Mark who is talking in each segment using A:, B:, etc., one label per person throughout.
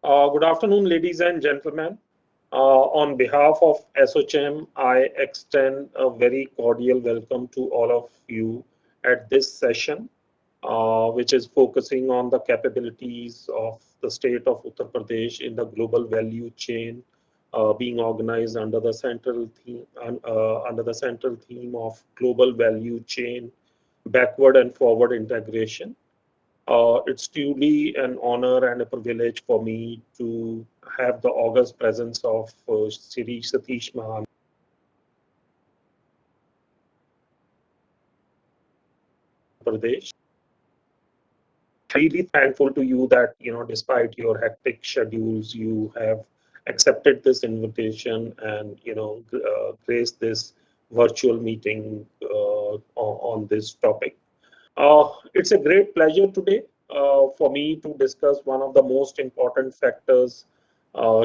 A: Good afternoon, ladies and gentlemen. On behalf of SOCHM, I extend a very cordial welcome to all of you at this session, which is focusing on the capabilities of the state of Uttar Pradesh in the global value chain, being organized under the central theme of global value chain, backward and forward integration. It's truly an honor and a privilege for me to have the august presence of Sri Satish Mahan Pradesh. Really thankful to you that, despite your hectic schedules, you have accepted this invitation and, graced this virtual meeting on this topic. It's a great pleasure today for me to discuss one of the most important factors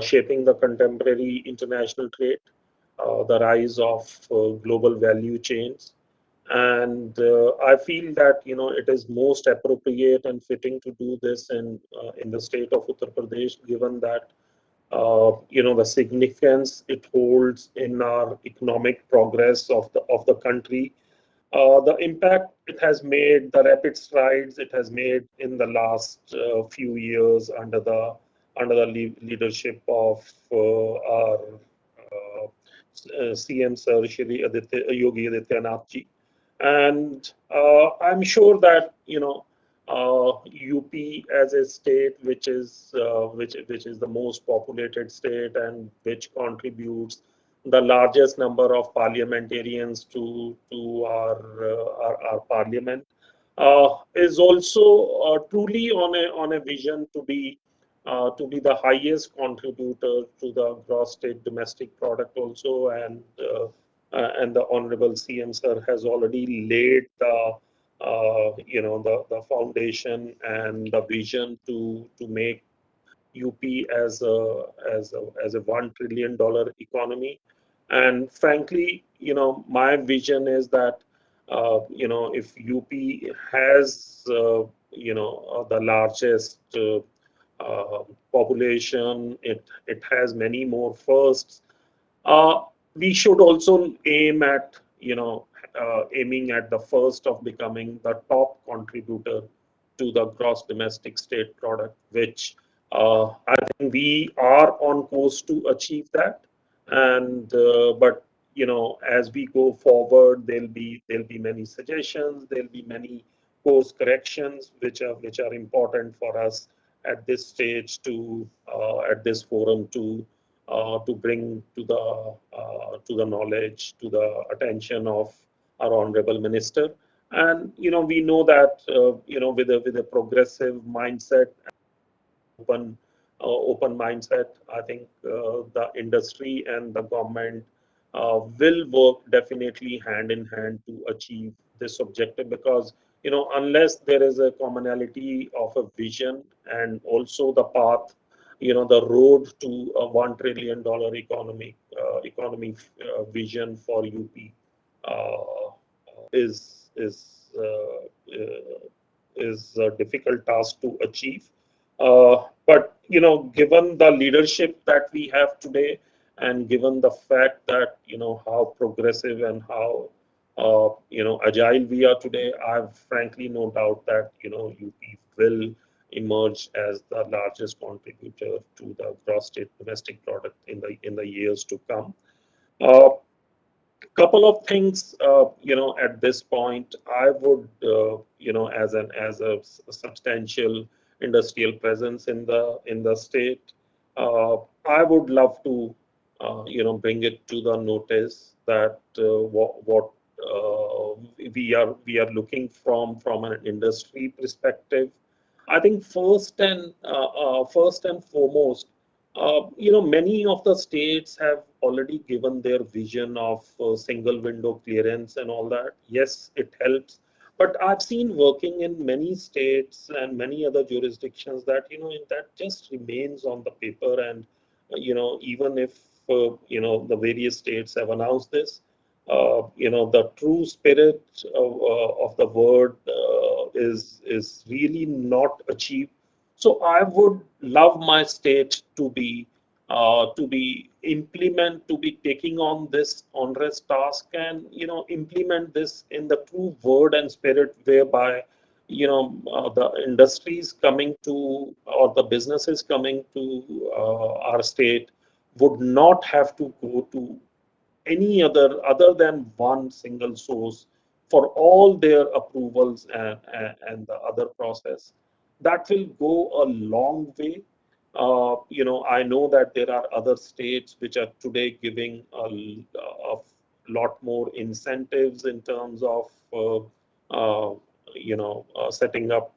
A: shaping the contemporary international trade, the rise of global value chains. And I feel that it is most appropriate and fitting to do this in the state of Uttar Pradesh, given that the significance it holds in our economic progress of the country, the impact it has made, the rapid strides it has made in the last few years under the leadership of our CM Sir Shri Yogi Adityanath ji, and I'm sure that UP as a state, which is the most populated state and which contributes the largest number of parliamentarians to our parliament, is also truly on a vision to be the highest contributor to the gross state domestic product also, and the honorable CM sir has already laid the foundation and the vision to make UP as a $1 trillion economy. And frankly, my vision is that if UP has the largest population, it has many more firsts. Uh, we should also aiming at the first of becoming the top contributor to the gross domestic state product, which I think we are on course to achieve that. And but as we go forward, there'll be many suggestions, there'll be many course corrections, which are important for us at this stage at this forum to bring to the knowledge, to the attention of our honorable minister. And we know that with a progressive mindset, open mindset, I think the industry and the government will work definitely hand in hand to achieve this objective, because unless there is a commonality of a vision and also the path, the road to a $1 trillion economy vision for UP is a difficult task to achieve. But given the leadership that we have today, and given the fact that how progressive and how agile we are today, I have frankly no doubt that UP will emerge as the largest contributor to the gross state domestic product in the years to come. Uh, Couple of things, at this point, I would, as a substantial industrial presence in the state, I would love to, bring it to the notice that what we are looking from an industry perspective. I think first and foremost, many of the states have already given their vision of single window clearance and all that. Yes, it helps. But I've seen working in many states and many other jurisdictions that, that just remains on the paper. And, even if, the various states have announced this, the true spirit of the word is really not achieved So I would love my state to be taking on this onerous task, and implement this in the true word and spirit, whereby the industries coming to, or the businesses coming to our state would not have to go to any other than one single source for all their approvals and the other process. That will go a long way. I know that there are other states which are today giving a lot more incentives in terms of setting up,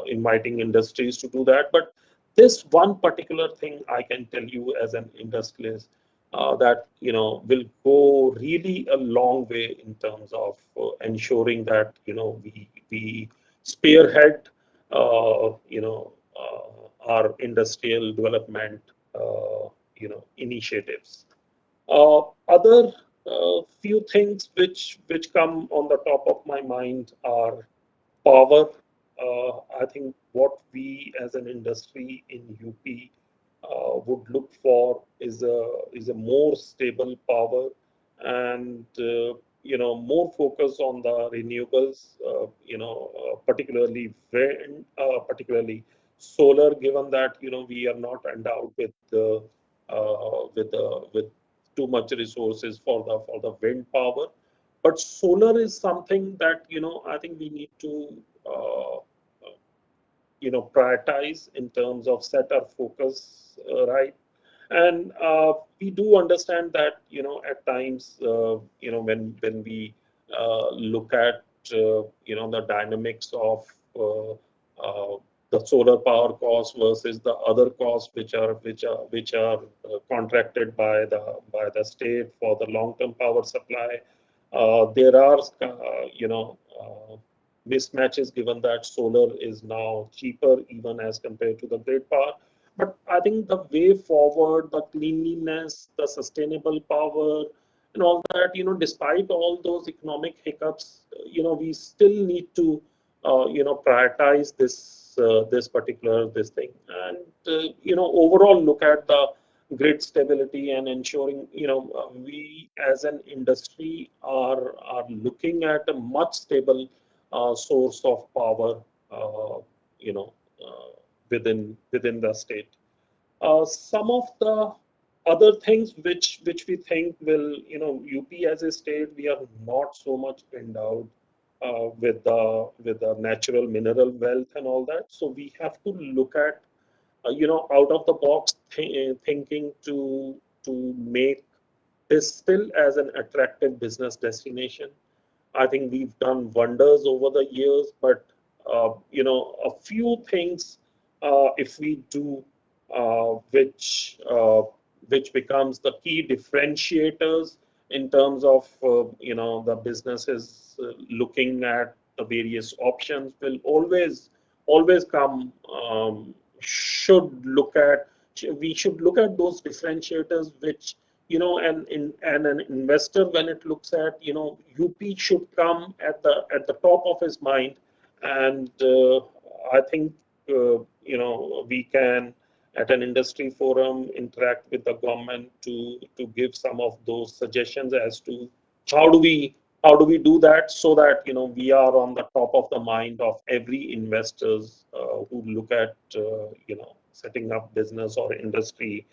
A: inviting industries to do that. But this one particular thing I can tell you as an industrialist, that will go really a long way in terms of ensuring that we spearhead our industrial development initiatives. Other few things which come on the top of my mind are power. I think what we as an industry in UP would look for is a more stable power, and more focus on the renewables. Particularly wind, particularly solar. Given that we are not endowed with too much resources for the wind power, but solar is something that I think we need to prioritize in terms of set our focus right. And we do understand that at times when we look at the dynamics of the solar power cost versus the other costs which are contracted by the state for the long term power supply. There are mismatches, given that solar is now cheaper even as compared to the grid power. But I think the way forward, the cleanliness, the sustainable power, and all that, despite all those economic hiccups, we still need to, prioritize this particular this thing, and overall look at the grid stability and ensuring, we as an industry are looking at a much stable source of power, you know, within the state. Some of the other things which we think will, UP as a state, we are not so much endowed with the natural mineral wealth and all that. So we have to look at out of the box thinking to make this still as an attractive business destination. I think we've done wonders over the years, but a few things if we do, which becomes the key differentiators in terms of the businesses looking at the various options, will always come. Should look at We should look at those differentiators, which and an investor, when it looks at UP, should come at the top of his mind. And I think we can, at an industry forum, interact with the government to give some of those suggestions as to how do we do that, so that we are on the top of the mind of every investors who look at setting up business or industry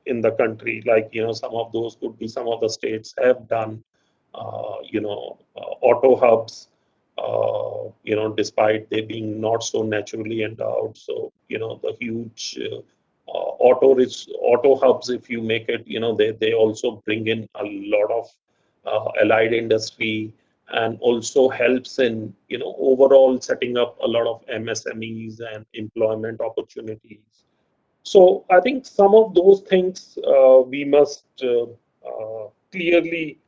A: in the country. Like some of those could be, some of the states have done auto hubs, despite they being not so naturally endowed. So the huge auto hubs, if you make it, they also bring in a lot of allied industry, and also helps in overall setting up a lot of MSMEs and employment opportunities. So I think some of those things we must clearly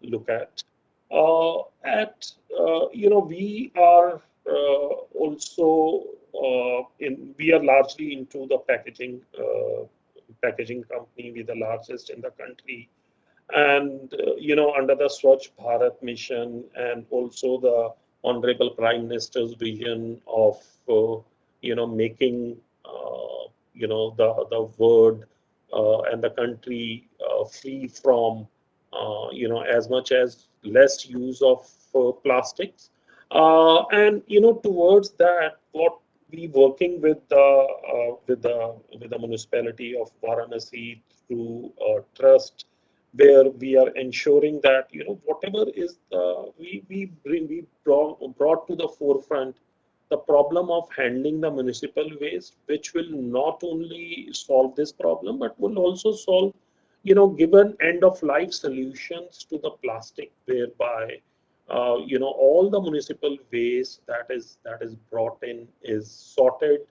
A: look at. We are also we are largely into the packaging company. We're the largest in the country, and under the Swachh Bharat mission, and also the Honorable Prime Minister's vision of making the world and the country free from as much as less use of plastics. And towards that, what we working with the municipality of Varanasi through trust, where we are ensuring that whatever is we brought to the forefront the problem of handling the municipal waste, which will not only solve this problem but will also solve, given end of life solutions to the plastic, whereby all the municipal waste that is brought in is sorted.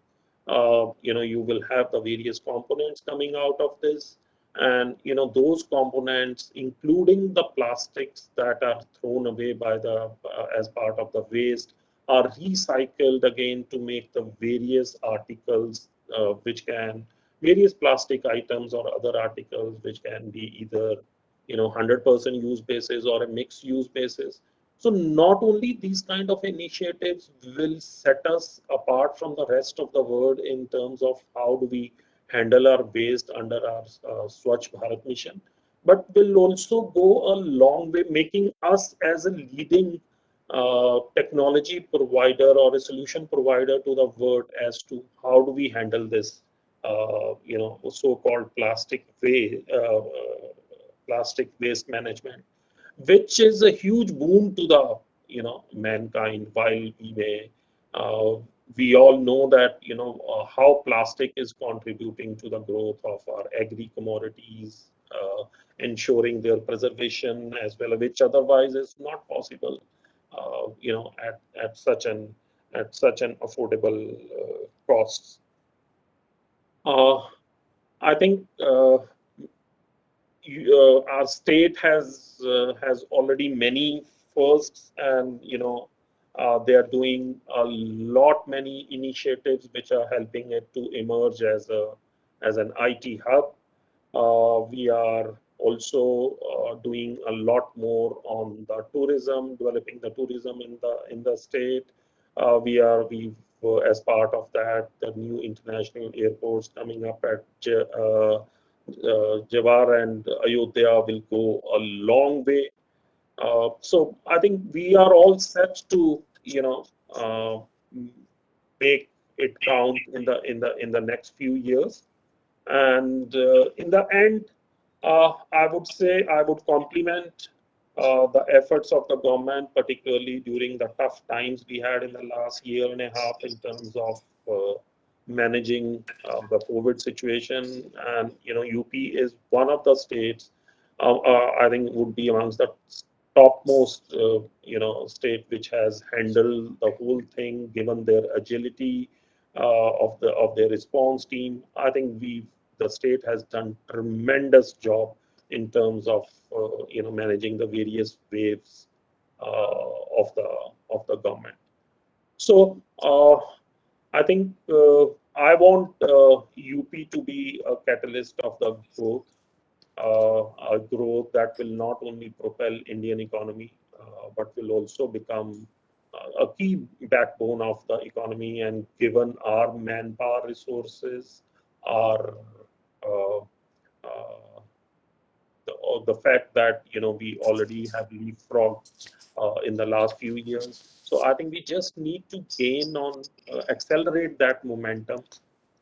A: You will have the various components coming out of this, and those components, including the plastics that are thrown away by the as part of the waste, are recycled again to make the various articles, which can various plastic items or other articles which can be either 100% use basis or a mixed use basis. So not only these kind of initiatives will set us apart from the rest of the world in terms of how do we handle our waste under our Swachh Bharat mission, but will also go a long way, making us as a leading technology provider or a solution provider to the world as to how do we handle this, so-called plastic waste management, which is a huge boom to the mankind. While uh, we all know that how plastic is contributing to the growth of our agri commodities, ensuring their preservation as well, which otherwise is not possible, at such an affordable costs. Uh, I think our state has already many firsts, and they are doing a lot many initiatives which are helping it to emerge as an IT hub. We are also doing a lot more on the tourism, developing the tourism in the state. As part of that, the new international airports coming up at Jawar and Ayodhya will go a long way. So I think we are all set to uh, make it count in the next few years. And in the end, I would say I would compliment the efforts of the government, particularly during the tough times we had in the last year and a half in terms of managing the COVID situation. And UP is one of the states, I think would be amongst the topmost state which has handled the whole thing, given their agility of their response team. I think the state has done tremendous job in terms of managing the various waves of the government. So I think I want UP to be a catalyst of the growth, a growth that will not only propel Indian economy, but will also become a key backbone of the economy. And given our manpower resources, our uh, uh, the fact that we already have leapfrogged in the last few years, so I think we just need to gain on accelerate that momentum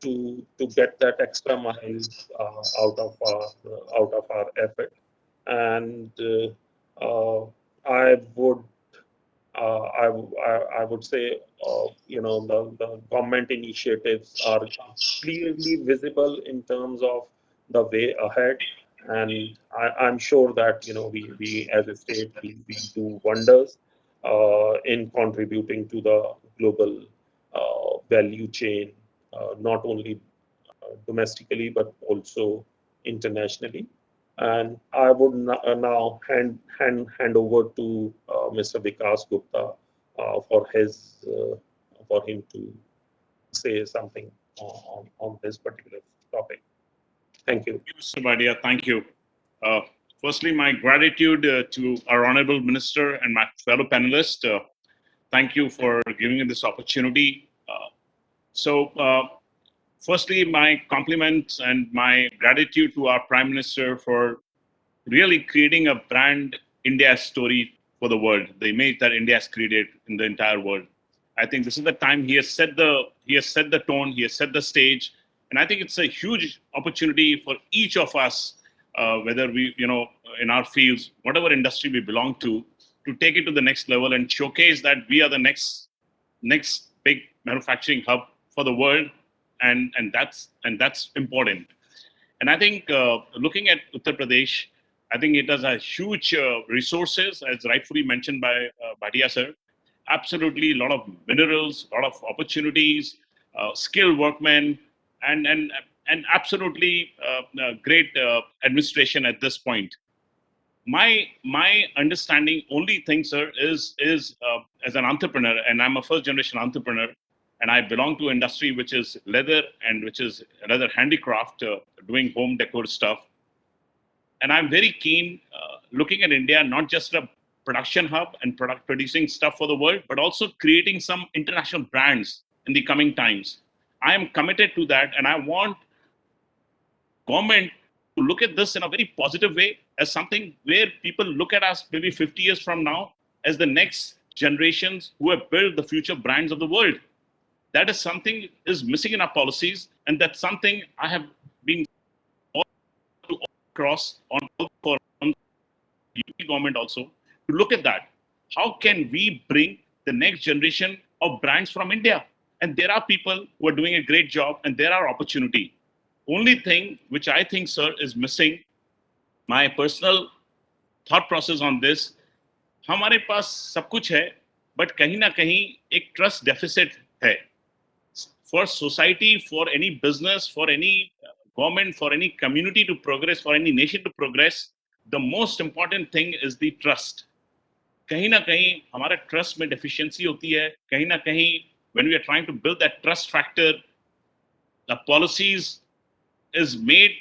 A: to get that extra mile out of our effort. And I would I would say the government initiatives are clearly visible in terms of the way ahead, and I'm sure that we as a state we do wonders in contributing to the global value chain, not only domestically but also internationally. And I would now hand over to Mr. Vikas Gupta for him to say something on this particular topic. Thank you.
B: Mr. Badia, thank you. Uh, Firstly, my gratitude to our Honorable Minister and my fellow panelists. Thank you for giving me this opportunity. Firstly, my compliments and my gratitude to our Prime Minister for really creating a brand India story for the world, the image that India has created in the entire world. I think this is the time he has set the tone, he has set the stage, and I think it's a huge opportunity for each of us, whether we in our fields, whatever industry we belong to take it to the next level and showcase that we are the next big manufacturing hub for the world, and that's important. And I think looking at Uttar Pradesh, I think it has a huge resources, as rightfully mentioned by Bhatia sir. Absolutely, a lot of minerals, a lot of opportunities, skilled workmen, and and absolutely great administration at this point. My understanding, only thing, sir, is as an entrepreneur, and I'm a first generation entrepreneur, and I belong to industry which is leather and which is another handicraft, doing home decor stuff. And I'm very keen looking at India not just a production hub and product producing stuff for the world, but also creating some international brands in the coming times. I am committed to that, and I want government to look at this in a very positive way as something where people look at us maybe 50 years from now as the next generations who have built the future brands of the world. That is something is missing in our policies, and that's something I have been all across on for UP government also to look at that. How can we bring the next generation of brands from India? And there are people who are doing a great job, and there are opportunity. Only thing which I think, sir, is missing, my personal thought process on this, हमारे पास सब कुछ है, but कहीं ना कहीं एक trust deficit है. For society, for any business, for any government, for any community to progress, for any nation to progress, the most important thing is the trust. कहीं ना कहीं हमारा trust में deficiency होती है. कहीं ना कहीं when we are trying to build that trust factor, the policies is made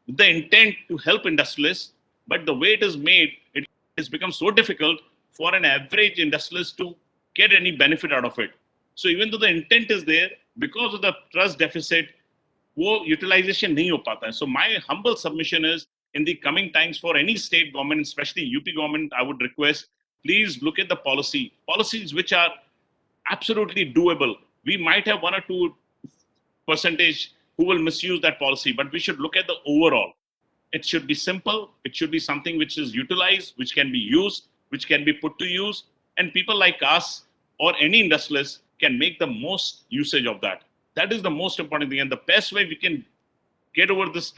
B: with the intent to help industrialists, but the way it is made, it has become so difficult for an average industrialist to get any benefit out of it. So even though the intent is there, because of the trust deficit, वो utilization नहीं हो पाता है. So my humble submission is, in the coming times for any state government, especially UP government, I would request, please look at the policies which are absolutely doable. We might have 1 or 2% who will misuse that policy, but we should look at the overall. It should be simple. It should be something which is utilized, which can be used, which can be put to use, and people like us or any industrialist can make the most usage of that. That is the most important thing, and the best way we can get over this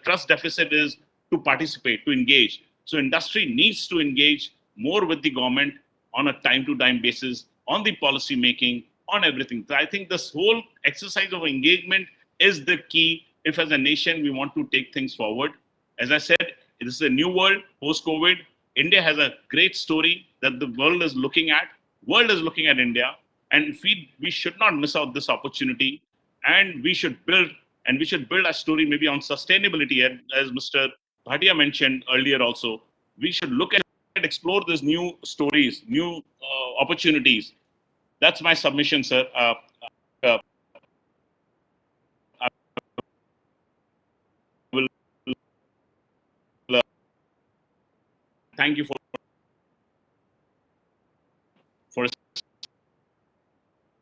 B: trust deficit is to participate, to engage. So industry needs to engage more with the government on a time-to-time basis, on the policy making, on everything. So I think this whole exercise of engagement is the key if as a nation we want to take things forward. As I said, this is a new world post-COVID. India has a great story that the world is looking at. World is looking at India, and we should not miss out this opportunity. And we should build a story maybe on sustainability, as Mr. Bhatia mentioned earlier. Also, we should look at explore these new stories, new opportunities. That's my submission, sir. Uh, I will thank you for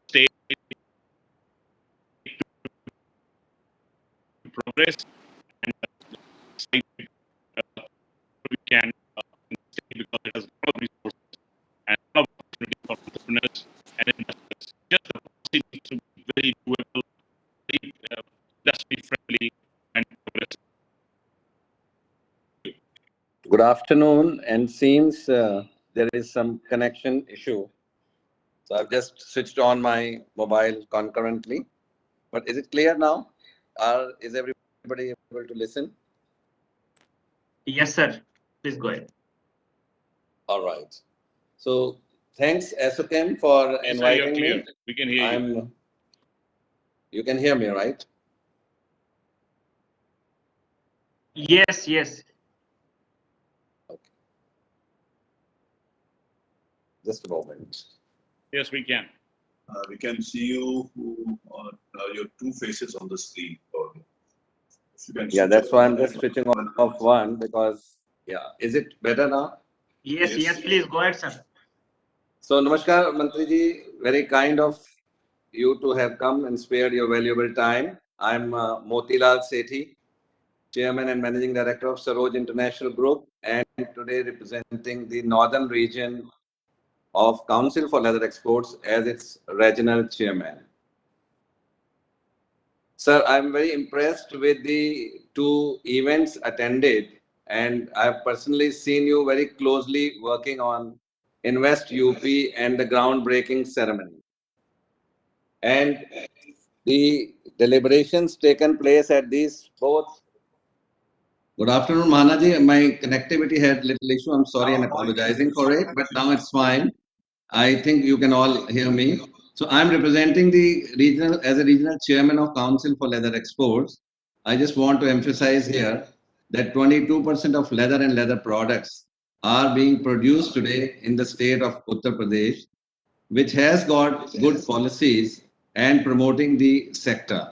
B: stay to progress, and we can because it has a lot of resources and a lot of opportunities for entrepreneurs and investors. Just the policy needs to be very doable, very industry friendly, and progressive.
C: Good afternoon, and seems there is some connection issue. So I've just switched on my mobile concurrently. But is it clear now? Is everybody able to listen?
D: Yes, sir. Please go ahead.
C: All right. So thanks, Esokem, for
B: Yes, sir,
C: inviting
B: you're clear.
C: me.
B: We can hear you.
C: You can hear me, right?
D: Yes, yes.
C: Okay. Just a moment.
B: Yes, we can.
E: We can see you, your two faces on the screen. If you can
C: Yeah,
E: switch
C: that's
E: off
C: why
E: the
C: I'm just
E: mobile
C: switching
E: phone.
C: off one because, yeah, is it better now?
D: Yes,
E: Yes.
D: yes, please go ahead, sir.
C: So, Namaskar, Mantri ji, very kind of you to have come and spared your valuable time. I'm Motilal Sethi, Chairman and Managing Director of Saroj International Group, and today representing the northern region of Council for Leather Exports as its regional chairman. Sir, I'm very impressed with the two events attended, and I've personally seen you very closely working on Invest UP and the groundbreaking ceremony. And the deliberations taken place at these both. Good afternoon, Mahanaji. My connectivity had little issue. I'm sorry and apologizing for it, but now it's fine. I think you can all hear me. So I'm representing the regional as a regional chairman of Council for Leather Exports. I just want to emphasize here that 22% of leather and leather products are being produced today in the state of Uttar Pradesh, which has got good policies and promoting the sector.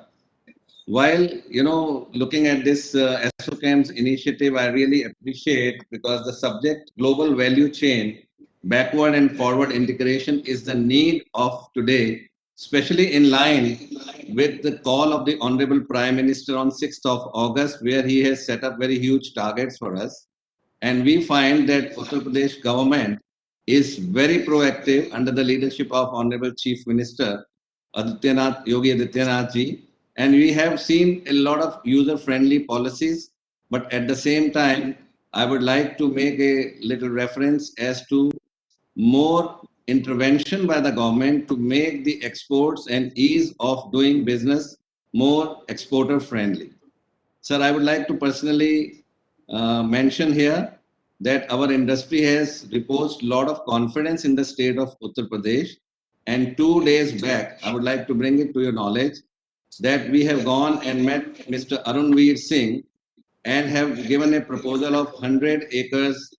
C: While looking at this ASSOCHAM's initiative, I really appreciate because the subject global value chain, backward and forward integration is the need of today, especially in line with the call of the Honorable Prime Minister on 6th of August, where he has set up very huge targets for us. And we find that Uttar Pradesh government is very proactive under the leadership of Honorable Chief Minister Yogi Adityanath ji. And we have seen a lot of user-friendly policies, but at the same time, I would like to make a little reference as to more intervention by the government to make the exports and ease of doing business more exporter-friendly. Sir, I would like to personally mention here that our industry has reposed a lot of confidence in the state of Uttar Pradesh. And 2 days back, I would like to bring it to your knowledge that we have gone and met Mr. Arunveer Singh and have given a proposal of 100 acres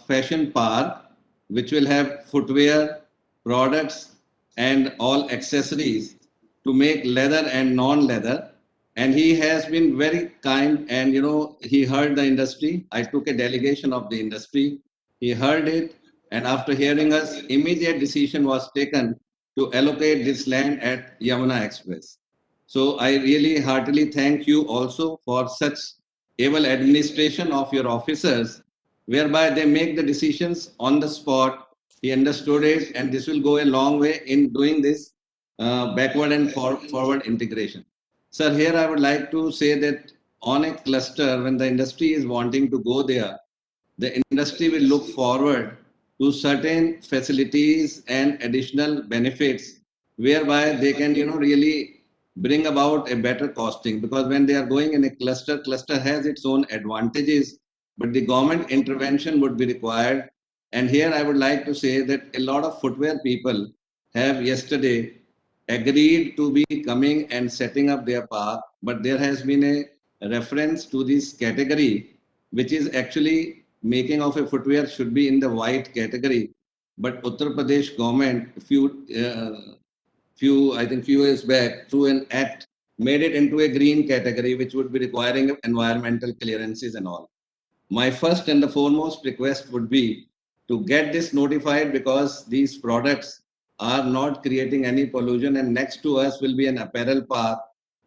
C: fashion park, which will have footwear, products, and all accessories to make leather and non-leather. And he has been very kind and, he heard the industry. I took a delegation of the industry. He heard it. And after hearing us, immediate decision was taken to allocate this land at Yamuna Express. So I really heartily thank you also for such able administration of your officers, whereby they make the decisions on the spot. He understood it, and this will go a long way in doing this backward and forward integration. Sir, here I would like to say that on a cluster, when the industry is wanting to go there, the industry will look forward to certain facilities and additional benefits whereby they can, really bring about a better costing, because when they are going in a cluster has its own advantages, but the government intervention would be required. And here I would like to say that a lot of footwear people have yesterday agreed to be coming and setting up their park, but there has been a reference to this category, which is actually making of a footwear should be in the white category. But Uttar Pradesh government, I think few years back, through an act, made it into a green category, which would be requiring environmental clearances and all. My first and the foremost request would be to get this notified, because these products are not creating any pollution, and next to us will be an apparel park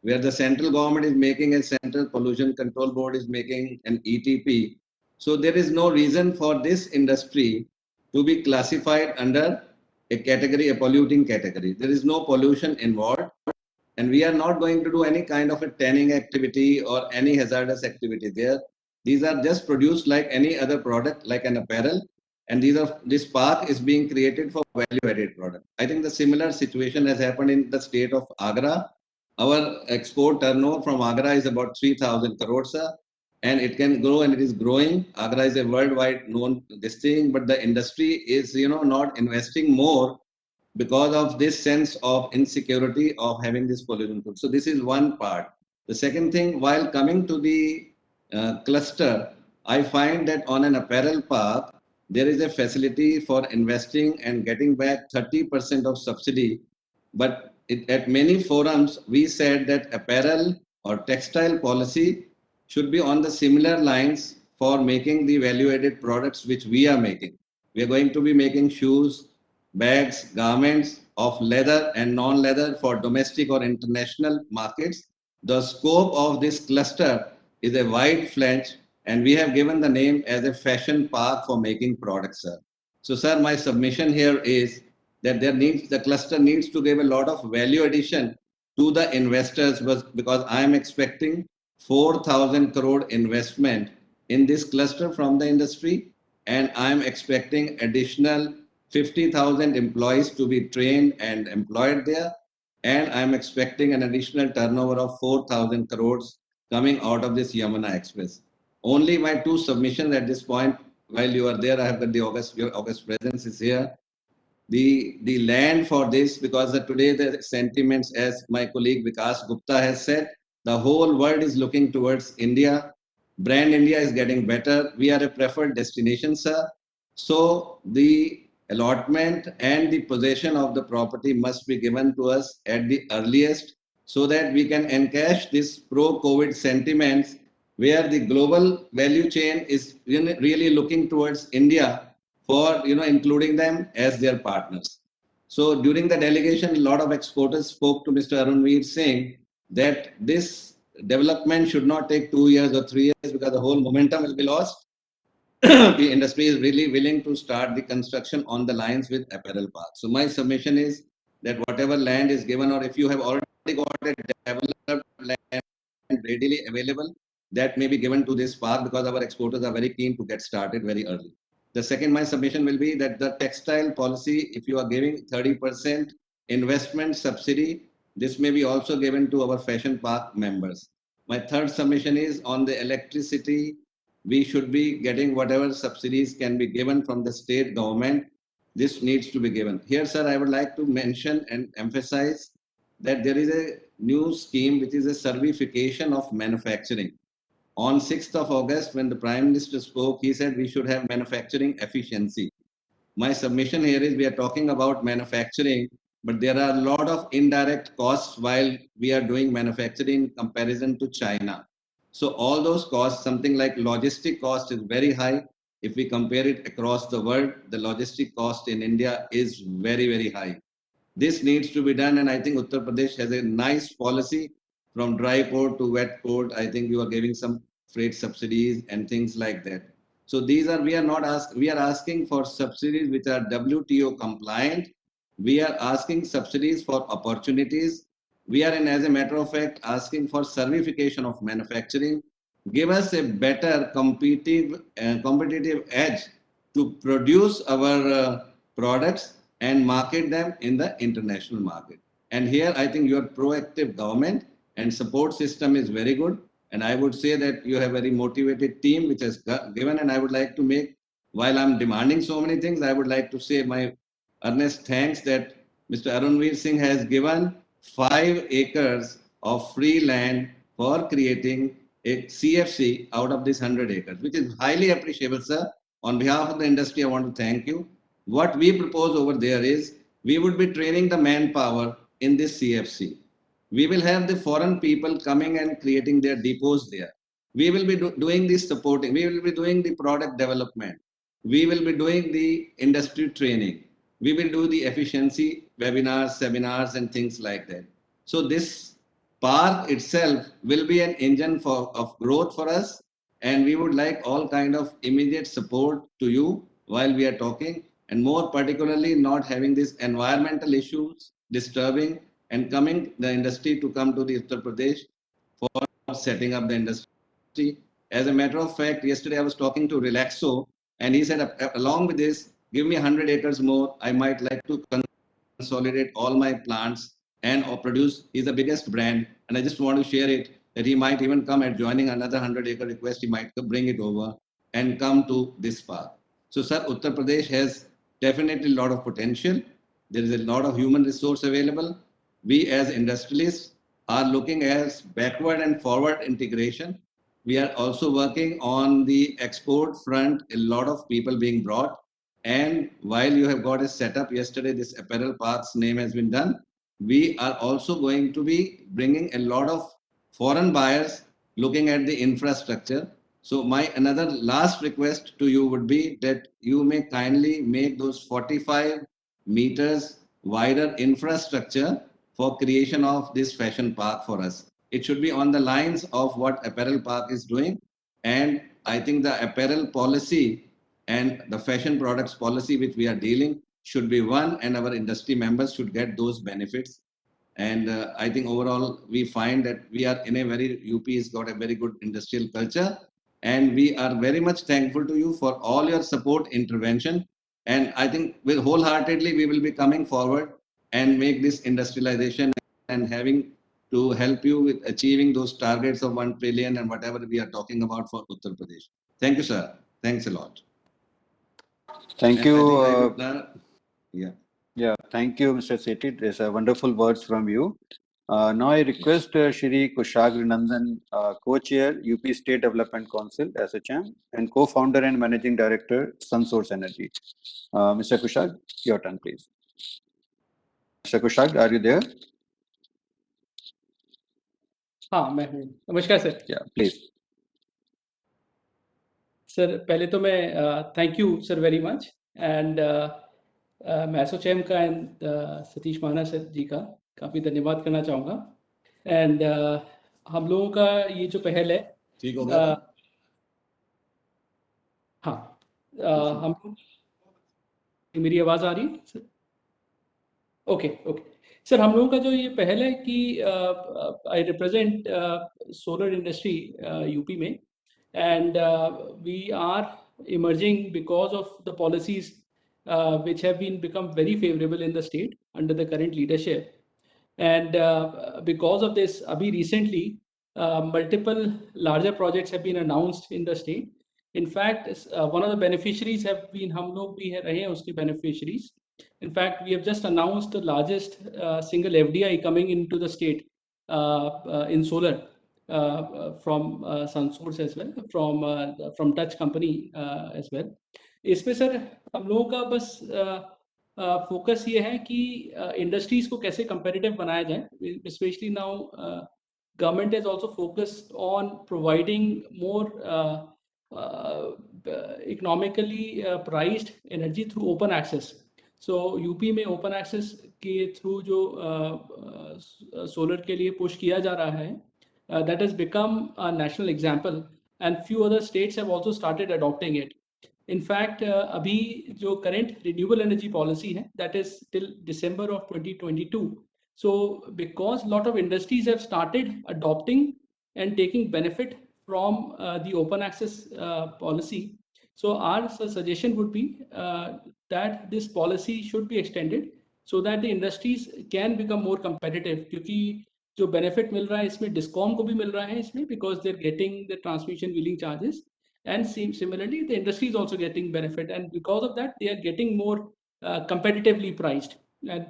C: where the central government is making a Central Pollution Control Board is making an ETP. So there is no reason for this industry to be classified under a category, a polluting category. There is no pollution involved, and we are not going to do any kind of a tanning activity or any hazardous activity there. These are just produced like any other product, like an apparel, and this park is being created for value-added product. I think the similar situation has happened in the state of Agra. Our export turnover from Agra is about 3,000 crores, and it can grow, and it is growing. Agra is a worldwide known this thing, but the industry is, not investing more because of this sense of insecurity of having this pollution. So this is one part. The second thing, while coming to the cluster, I find that on an apparel park, there is a facility for investing and getting back 30% of subsidy. But at many forums, we said that apparel or textile policy should be on the similar lines for making the value-added products which we are making. We are going to be making shoes, bags, garments of leather and non-leather for domestic or international markets. The scope of this cluster is a wide flange, and we have given the name as a fashion park for making products, sir. So, sir, my submission here is that the cluster needs to give a lot of value addition to the investors, because I am expecting 4,000 crore investment in this cluster from the industry, and I am expecting additional 50,000 employees to be trained and employed there, and I am expecting an additional turnover of 4,000 crores coming out of this Yamuna Express. Only my two submissions at this point. While you are there, I have got your August presence is here. The land for this, because today the sentiments, as my colleague Vikas Gupta has said, the whole world is looking towards India. Brand India is getting better. We are a preferred destination, sir. So the allotment and the possession of the property must be given to us at the earliest, so that we can encash this pro-COVID sentiments, where the global value chain is really looking towards India for including them as their partners. So during the delegation, a lot of exporters spoke to Mr. Arunveer saying that this development should not take 2 years or 3 years, because the whole momentum will be lost. The industry is really willing to start the construction on the lines with apparel parks. So my submission is that whatever land is given, or if you have already got a developed land readily available, that may be given to this park, because our exporters are very keen to get started very early. The second, my submission will be that the textile policy, if you are giving 30% investment subsidy, this may be also given to our fashion park members. My third submission is on the electricity. We should be getting whatever subsidies can be given from the state government. This needs to be given. Here, sir, I would like to mention and emphasize that there is a new scheme which is a certification of manufacturing. On 6th of August, when the Prime Minister spoke, he said we should have manufacturing efficiency. My submission here is we are talking about manufacturing, but there are a lot of indirect costs while we are doing manufacturing in comparison to China. So all those costs, something like logistic cost is very high. If we compare it across the world, the logistic cost in India is very, very high. This needs to be done, and I think Uttar Pradesh has a nice policy from dry port to wet port. I think you are giving some freight subsidies and things like that. So these are, we are asking for subsidies which are WTO compliant. We are asking subsidies for opportunities. We are, as a matter of fact, asking for certification of manufacturing. Give us a better competitive edge to produce our products and market them in the international market. And here, I think your proactive government and support system is very good. And I would say that you have a very motivated team which has given. And I would like to make, while I'm demanding so many things, I would like to say my earnest thanks that Mr. Arunveer Singh has given 5 acres of free land for creating a CFC out of this 100 acres, which is highly appreciable, sir. On behalf of the industry, I want to thank you. What we propose over there is we would be training the manpower in this CFC. We will have the foreign people coming and creating their depots there. We will be doing the supporting. We will be doing the product development. We will be doing the industry training. We will do the efficiency webinars, seminars, and things like that. So this park itself will be an engine of growth for us. And we would like all kind of immediate support to you while we are talking, and more particularly not having these environmental issues disturbing and coming the industry to come to the Uttar Pradesh for setting up the industry. As a matter of fact, yesterday I was talking to Relaxo, and he said, along with this, give me 100 acres more. I might like to consolidate all my plants and produce. He's the biggest brand, and I just want to share it that he might even come at joining another 100-acre request. He might bring it over and come to this park. So, sir, Uttar Pradesh has definitely a lot of potential. There is a lot of human resource available. We as industrialists are looking at backward and forward integration. We are also working on the export front, a lot of people being brought. And while you have got a setup yesterday, this apparel park's name has been done. We are also going to be bringing a lot of foreign buyers looking at the infrastructure. So my another last request to you would be that you may kindly make those 45 meters wider infrastructure for creation of this fashion park for us. It should be on the lines of what apparel park is doing. And I think the apparel policy and the fashion products policy which we are dealing should be one, and our industry members should get those benefits. And I think overall we find that we are in a very, UP has got a very good industrial culture, and we are very much thankful to you for all your support intervention. And I think with wholeheartedly we will be coming forward and make this industrialization and having to help you with achieving those targets of 1 trillion and whatever we are talking about for Uttar Pradesh. Thank you, sir. Thanks a lot.
F: Thank
C: And
F: you.
C: I think I would now- yeah.
F: Yeah, thank you, Mr. Sethi. There's wonderful words from you. Now I request Shri Kushagra Nandan, Co-Chair, UP State Development Council, SHM, and Co-Founder and Managing Director, SunSource Energy. Mr. Kushag, your turn, please. Mr. Kushag, are you there?
G: हाँ मैं हूँ नमस्कार sir
F: Yeah, please.
G: Sir पहले तो मैं thank you sir very much and मैं एसोचैम का and Satish माना सर जी का काफ़ी धन्यवाद करना चाहूँगा एंड हम लोगों का ये जो पहल है
C: ठीक हो गया?
G: हाँ हम मेरी आवाज़ आ रही है सर ओके ओके सर हम लोगों का जो ये पहल है कि I represent solar industry UP में and we are emerging because of the policies which have become very favorable in the state under the current leadership. And because of this, abhi recently, multiple larger projects have been announced in the state. In fact, one of the beneficiaries have been, hum log bhi rahe hain uske beneficiaries. In fact, we have just announced the largest single FDI coming into the state in solar. From SunSource as well, from Dutch company as well. इसमें sir हम लोगों का बस focus ये है कि industries को कैसे competitive बनाया जाए, especially now government has also focused on providing more economically priced energy through open access. So UP में open access के थ्रू जो सोलर के लिए पुश किया जा रहा है that has become a national example, and few other states have also started adopting it. In fact, abhi jo current renewable energy policy hai, that is till December of 2022. So because a lot of industries have started adopting and taking benefit from the open access policy, so our suggestion would be that this policy should be extended so that the industries can become more competitive, क्योंकि जो benefit मिल रहा है इसमें discom को भी मिल रहा है इसमें because they are getting the transmission wheeling charges and similarly the industry is also getting benefit and because of that they are getting more competitively priced and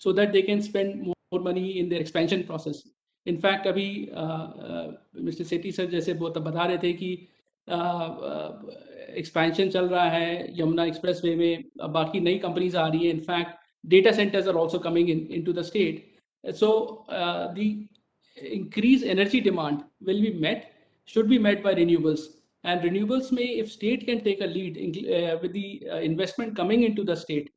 G: so that they can spend more money in their expansion process. In fact अभी mister सेठी sir जैसे बहुत बता रहे थे कि expansion चल रहा है यमुना एक्सप्रेसवे में, बाकी नई कंपनीज आ रही है. In fact data centres are also coming into the state. So the increased energy demand will be met, should be met by renewables, and renewables may, if state can take a lead with the investment coming into the state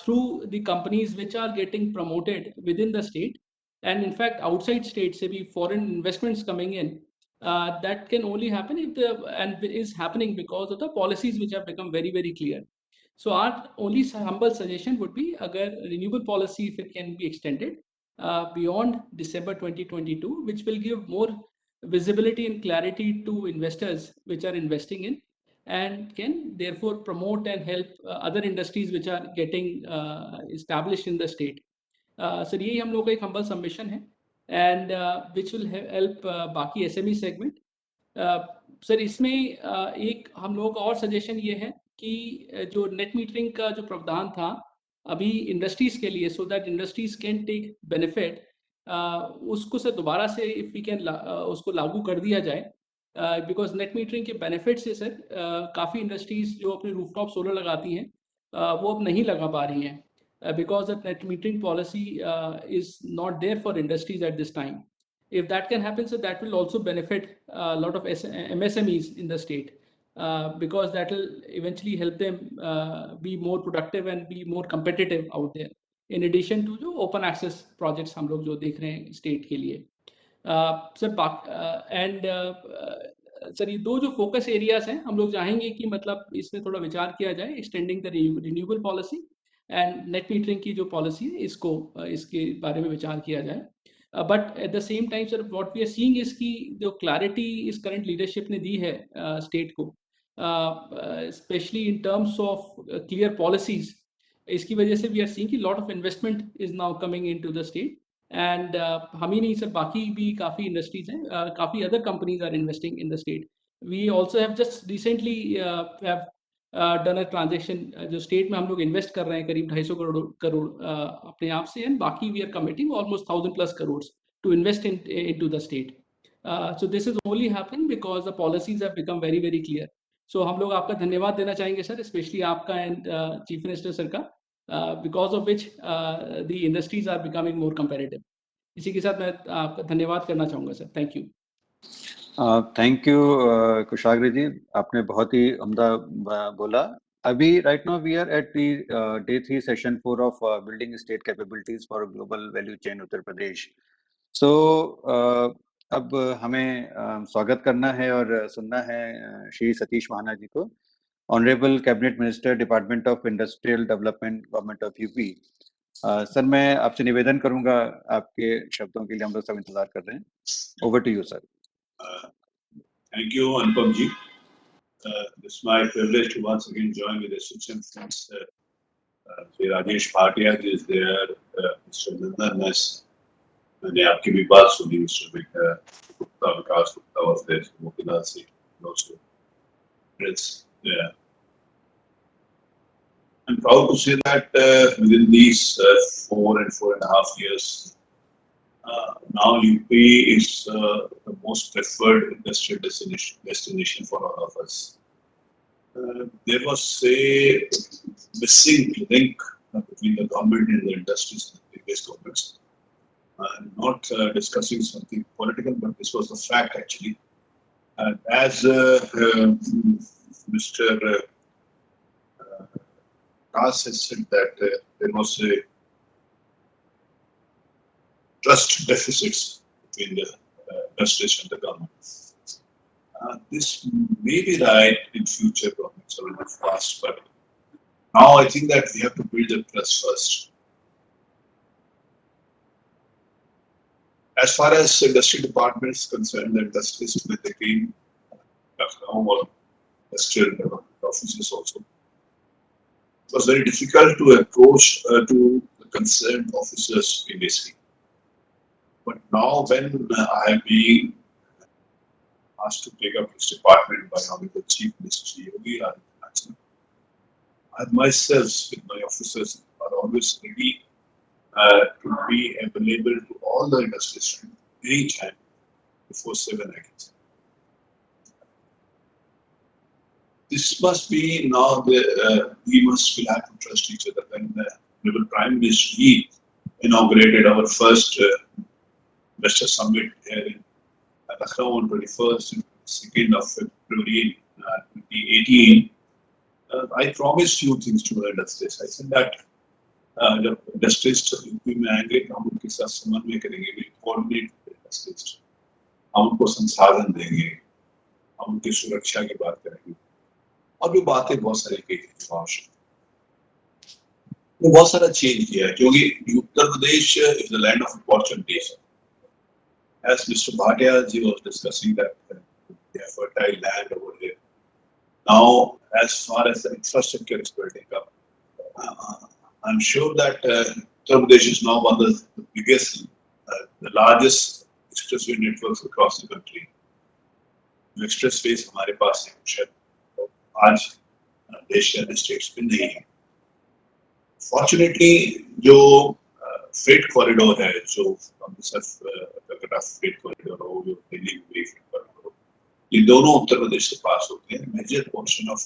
G: through the companies which are getting promoted within the state, and in fact outside states se bhi foreign investments coming in, that can only happen if and is happening because of the policies which have become very very clear. So our only humble suggestion would be agar renewable policy if it can be extended beyond December 2022, which will give more visibility and clarity to investors which are investing in and can therefore promote and help other industries which are getting established in the state. So यही हम लोग का एक humble submission है and which will help बाकी SME segment. Sir इसमें एक हम लोगों का और सजेशन ये है कि जो नेट मीटरिंग का जो प्रावधान था अभी इंडस्ट्रीज के लिए, so that industries can take benefit, उसको से दोबारा से इफ वी कैन उसको लागू कर दिया जाए बिकॉज नेट मीटरिंग के बेनिफिट से सर काफ़ी इंडस्ट्रीज जो अपने रूफटॉप सोलर लगाती हैं वो अब नहीं लगा पा रही हैं because the net metering policy is not there for industries at this time. If that can happen, so that will also benefit a lot of MSMEs in the state because that will eventually help them be more productive and be more competitive out there. In addition to जो open access projects हम लोग जो देख रहे हैं state के लिए. Sir and sir ये दो जो फोकस एरियाज हैं हम लोग चाहेंगे कि मतलब इसमें थोड़ा विचार किया जाए extending the renewable policy and net metering की जो पॉलिसी है इसको इसके बारे में विचार किया जाए. But at the same time sir what we are seeing इसकी जो क्लैरिटी इस करंट लीडरशिप ने दी है स्टेट को specially in terms of clear policies, इसकी वजह से वी आर सीइंग कि lot of investment is now coming into the state. And हम ही नहीं सर बाकी भी काफ़ी इंडस्ट्रीज हैं, काफ़ी other companies are investing in the state. We also have just recently have done a transaction जो state में हम लोग इन्वेस्ट कर रहे हैं करीब 250 करोड़ अपने आप से, एंड बाकी we are committing almost 1000+ crore to invest into the state. So this is only happening because the policies have become very very clear. So हम लोग आपका धन्यवाद देना चाहेंगे सर, स्पेशली आपका एंड चीफ मिनिस्टर सर का, because of which the industries are becoming more competitive. इसी के साथ मैं आपका धन्यवाद करना चाहूँगा sir. Thank you.
F: Thank you Kushagra ji, आपने बहुत ही उम्दा बोला. अभी right now we are at the Day 3 Session 4 of building state capabilities for global value chain Uttar Pradesh. So अब हमें स्वागत करना है और सुनना है श्री सतीश महाना जी को, honourable cabinet minister department of industrial development government of UP. Sir मैं आपसे निवेदन करूंगा, आपके शब्दों के लिए हम लोग सब इंतजार कर रहे हैं. Over to you sir.
E: Thank you, Anupam ji. It's my privilege to once again join with association friends. Sri Rajesh Bhatia is there, Mr. Nandan S. मैंने आपकी भी बात सुनी, Mr. Gupta, Vikas Gupta was there, Motilal Singh, also Prince. Yeah. I'm proud to say that within these 4.5 years, now UP is the most preferred industrial destination for all of us. There was a missing link between the government and the industries in the previous governments. I'm not discussing something political, but this was a fact actually. And as Mr. Kas has said that there was a trust deficits between the industries and the government. This may be right in future governments or in the past, but now I think that we have to build the trust first. As far as industry department is concerned, the industries with the green or industrial development offices also. It was very difficult to approach to the concerned officers previously. But now when I have been asked to take up this department by Honorable Chief Minister Yogi Adityanath, I myself with my officers are always ready to be available to all the industries anytime before 7 a.m. This must be now we will have to trust each other. When the Prime Minister inaugurated our first investor summit here in Lucknow on 21st and 2nd of February 2018, I promised few things to the industries. I said that जब industries UP में आएंगे तो हम उनके साथ समन्वय करेंगे, coordinate industries, हम उनको संसाधन देंगे, हम उनकी सुरक्षा की बात करेंगे. और भी बातें बहुत सारी की थी, वो बहुत सारा चेंज किया है क्योंकि Uttar Pradesh is the land of opportunities. As Mr. Bhatia ji was discussing that they have fertile land over here. Now, as far as the infrastructure is building up, I'm sure that Uttar Pradesh is now one of the biggest, the largest expressway networks across the country. Expressways हमारे पास है, शायद आज देश के अन्य states में नहीं है. Fortunately, जो freight corridor है, जो अमृतसर कलकत्ता freight corridor हो, जो दिल्ली freight corridor हो, ये दोनों उत्तर प्रदेश से पास होते हैं। मेजर पोर्शन ऑफ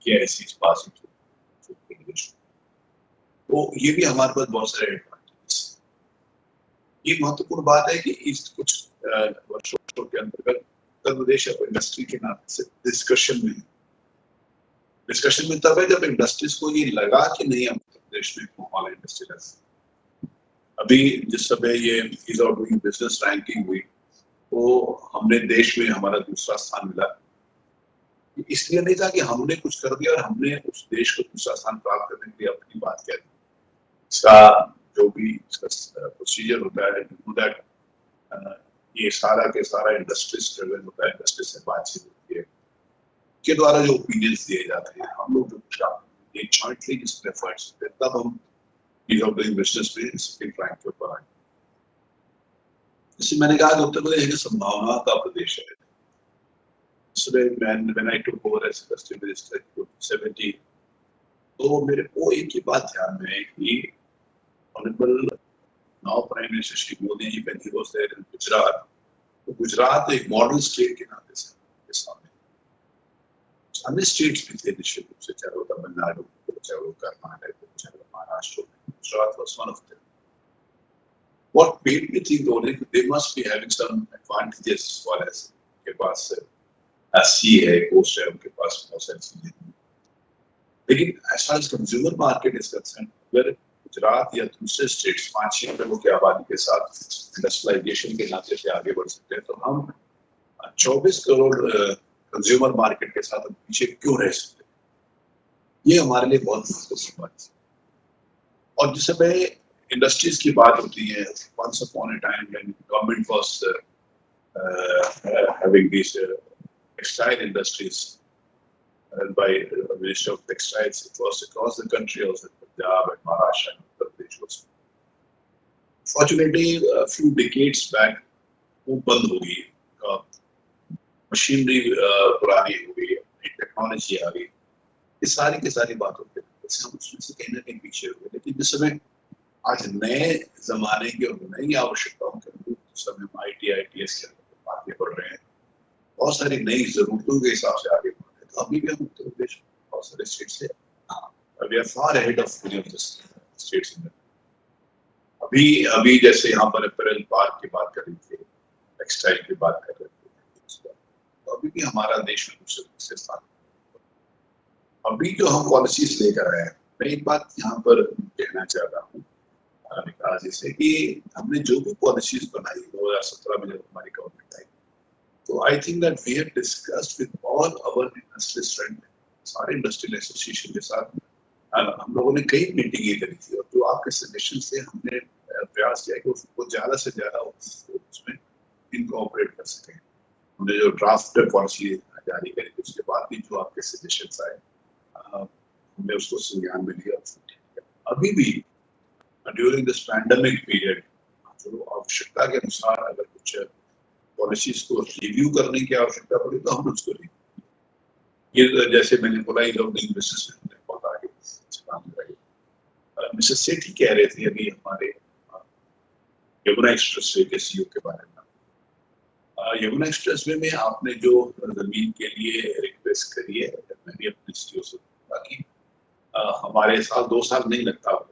E: KIC पास उत्तर प्रदेश। तो ये भी हमारे पास बहुत सारे एडवांटेजेस। ये महत्वपूर्ण बात है कि इस कुछ वर्षों के अंतर्गत उत्तर प्रदेश अब इंडस्ट्री के नाते से डिस्कशन में तब है जब इंडस्ट्रीज को ये लगा कि नहीं हम उत्तर प्रदेश में माहौल इंडस्ट्री। अभी जिस समय ये ease of doing business ranking हुई तो हमने देश में हमारा दूसरा स्थान मिला। इसलिए नहीं था कि हमने कुछ कर दिया और हमने उस देश को दूसरा स्थान प्राप्त करने के लिए अपनी बात कह दी। इसका जो भी इसका प्रोसीजर होता है दैट ये सारा के सारा इंडस्ट्रीज ड्रिवन होता है, इंडस्ट्री से बातचीत होती है के द्वारा जो ओपिनियंस दिए जाते हैं हम लोग जो एक जॉइंटली जिस एफर्ट्स तब हम ईज ऑफ डूइंग बिजनेस में सेकंड रैंक के ऊपर आए। जैसे मैंने कहा कि उत्तर प्रदेश एक संभावना का प्रदेश है। When I took over as industry minister in 2017, तो मेरे को एक ही बात ध्यान में है कि honourable now prime minister Shri Modi ji when he was there in Gujarat, तो गुजरात एक मॉडल स्टेट के नाते से के सामने अन्य स्टेट्स भी थे निश्चित रूप से, चाहे वो तमिलनाडु, चाहे वो कर्नाटक, चाहे वो Maharashtra, Gujarat was one of them. What made me think though they must be having some advantages as far as उनके पास सी है, कोस्ट है, उनके पास बहुत सारी चीजें। लेकिन as far as consumer market is concerned, अगर गुजरात या दूसरे स्टेट्स 5-6 करोड़ की आबादी के साथ इंडस्ट्रियलाइजेशन के नाते से आगे बढ़ सकते हैं, तो हम 24 करोड़ कंज्यूमर मार्केट के साथ हम पीछे क्यों रह सकते हैं? ये हमारे लिए बहुत महत्वपूर्ण बात है। और जिस समय इंडस्ट्रीज की बात होती है, once upon a time when government was having these textile industries by Ministry of Textiles, it was across the country, also Punjab and Maharashtra and Uttar Pradesh also. Fortunately, a few decades back, वो बंद हो गई, machinery पुरानी हो गई, technology आ गई, ये सारी की सारी बात होती है। वैसे हम उसमें से कहीं ना कहीं पीछे हो गए। लेकिन जिस समय आज नए जमाने की और नई आवश्यकताओं के अनुरूप जिस समय ITS के अंदर आगे बढ़ रहे हैं, बहुत सारी नई जरूरतों के हिसाब से आगे बढ़ रहे हैं, तो अभी भी हम उत्तर प्रदेश बहुत सारे स्टेट से we are far ahead of many of the states in अभी जैसे यहाँ पर अपैरल पार्क की बात कर रही थी, टेक्सटाइल की बात कर रहे थे, तो अभी भी हमारा देश में दूसरे स्थान। अभी जो हम पॉलिसीज लेकर आए हैं, मैं एक बात यहाँ पर कहना चाह रहा हूँ विकास जी से कि हमने जो भी पॉलिसीज बनाई 2017 में जब हमारी गवर्नमेंट आई, तो I think that we have discussed with all our industrial friend, सारे इंडस्ट्रियल एसोसिएशन के साथ हम लोगों ने कई मीटिंगें करी थी, और जो आपके सजेशन से हमने प्रयास किया कि उसको ज्यादा से ज्यादा उसमें इनकॉर्पोरेट कर सकें। हमने जो ड्राफ्ट पॉलिसी जारी करी थी, उसके बाद भी जो आपके सजेशंस आए हमने उसको संज्ञान में लिया। अभी भी ड्यूरिंग दिस पैंडेमिक पीरियड जो आवश्यकता के अनुसार अगर कुछ पॉलिसीज को रिव्यू करने की आवश्यकता पड़ी तो हम उसको ये जैसे मैंने बोला बिजनेस में बहुत आगे काम करेंगे। मिसेस सेठी कह रहे थे अभी हमारे यमुना एक्सप्रेसवे के CEO के बारे में। यमुना एक्सप्रेसवे में आपने जो जमीन के लिए रिक्वेस्ट करी है, मैं भी अपने CEO से ताकि हमारे साल 2 साल नहीं लगता,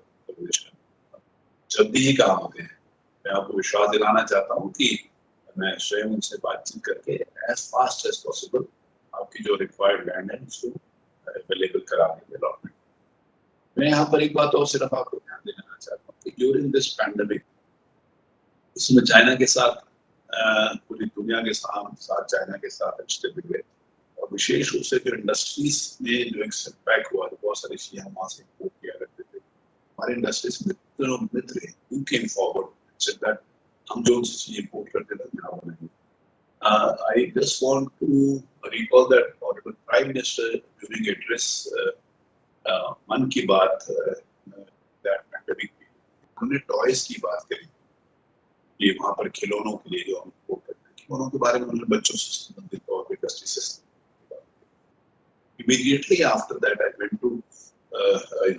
E: जल्दी ही काम होते हैं। मैं आपको विश्वास दिलाना चाहता हूँ कि मैं स्वयं उनसे बातचीत करके एज फास्ट एज पॉसिबल आपकी जो रिक्वायर्ड लैंड है उसको अवेलेबल करा देंगे अलॉटमेंट। मैं यहाँ पर एक बात और सिर्फ आपको ध्यान देना चाहता हूँ कि ड्यूरिंग दिस पैंडेमिक इसमें चाइना के साथ पूरी दुनिया के साथ चाइना के साथ रिश्ते बिगड़े, और विशेष रूप से जो इंडस्ट्रीज में जो एक सेटबैक हुआ, बहुत सारी चीजें हम वहाँ से इम्पोर्ट किया करते थे, हमारे इंडस्ट्रीज मित्र हैं केम फॉरवर्ड सेड दैट हम जो चीजें इम्पोर्ट करते थे यहाँ बनाएंगे। I just want to recall that Honorable Prime Minister during address मन की बात that pandemic उन्होंने टॉयज की बात करी, ये वहाँ पर खिलौनों के लिए जो हम इम्पोर्ट करते हैं, खिलौनों के बारे में उन्होंने बच्चों से संबंधित और इंडस्ट्री से immediately after that I went to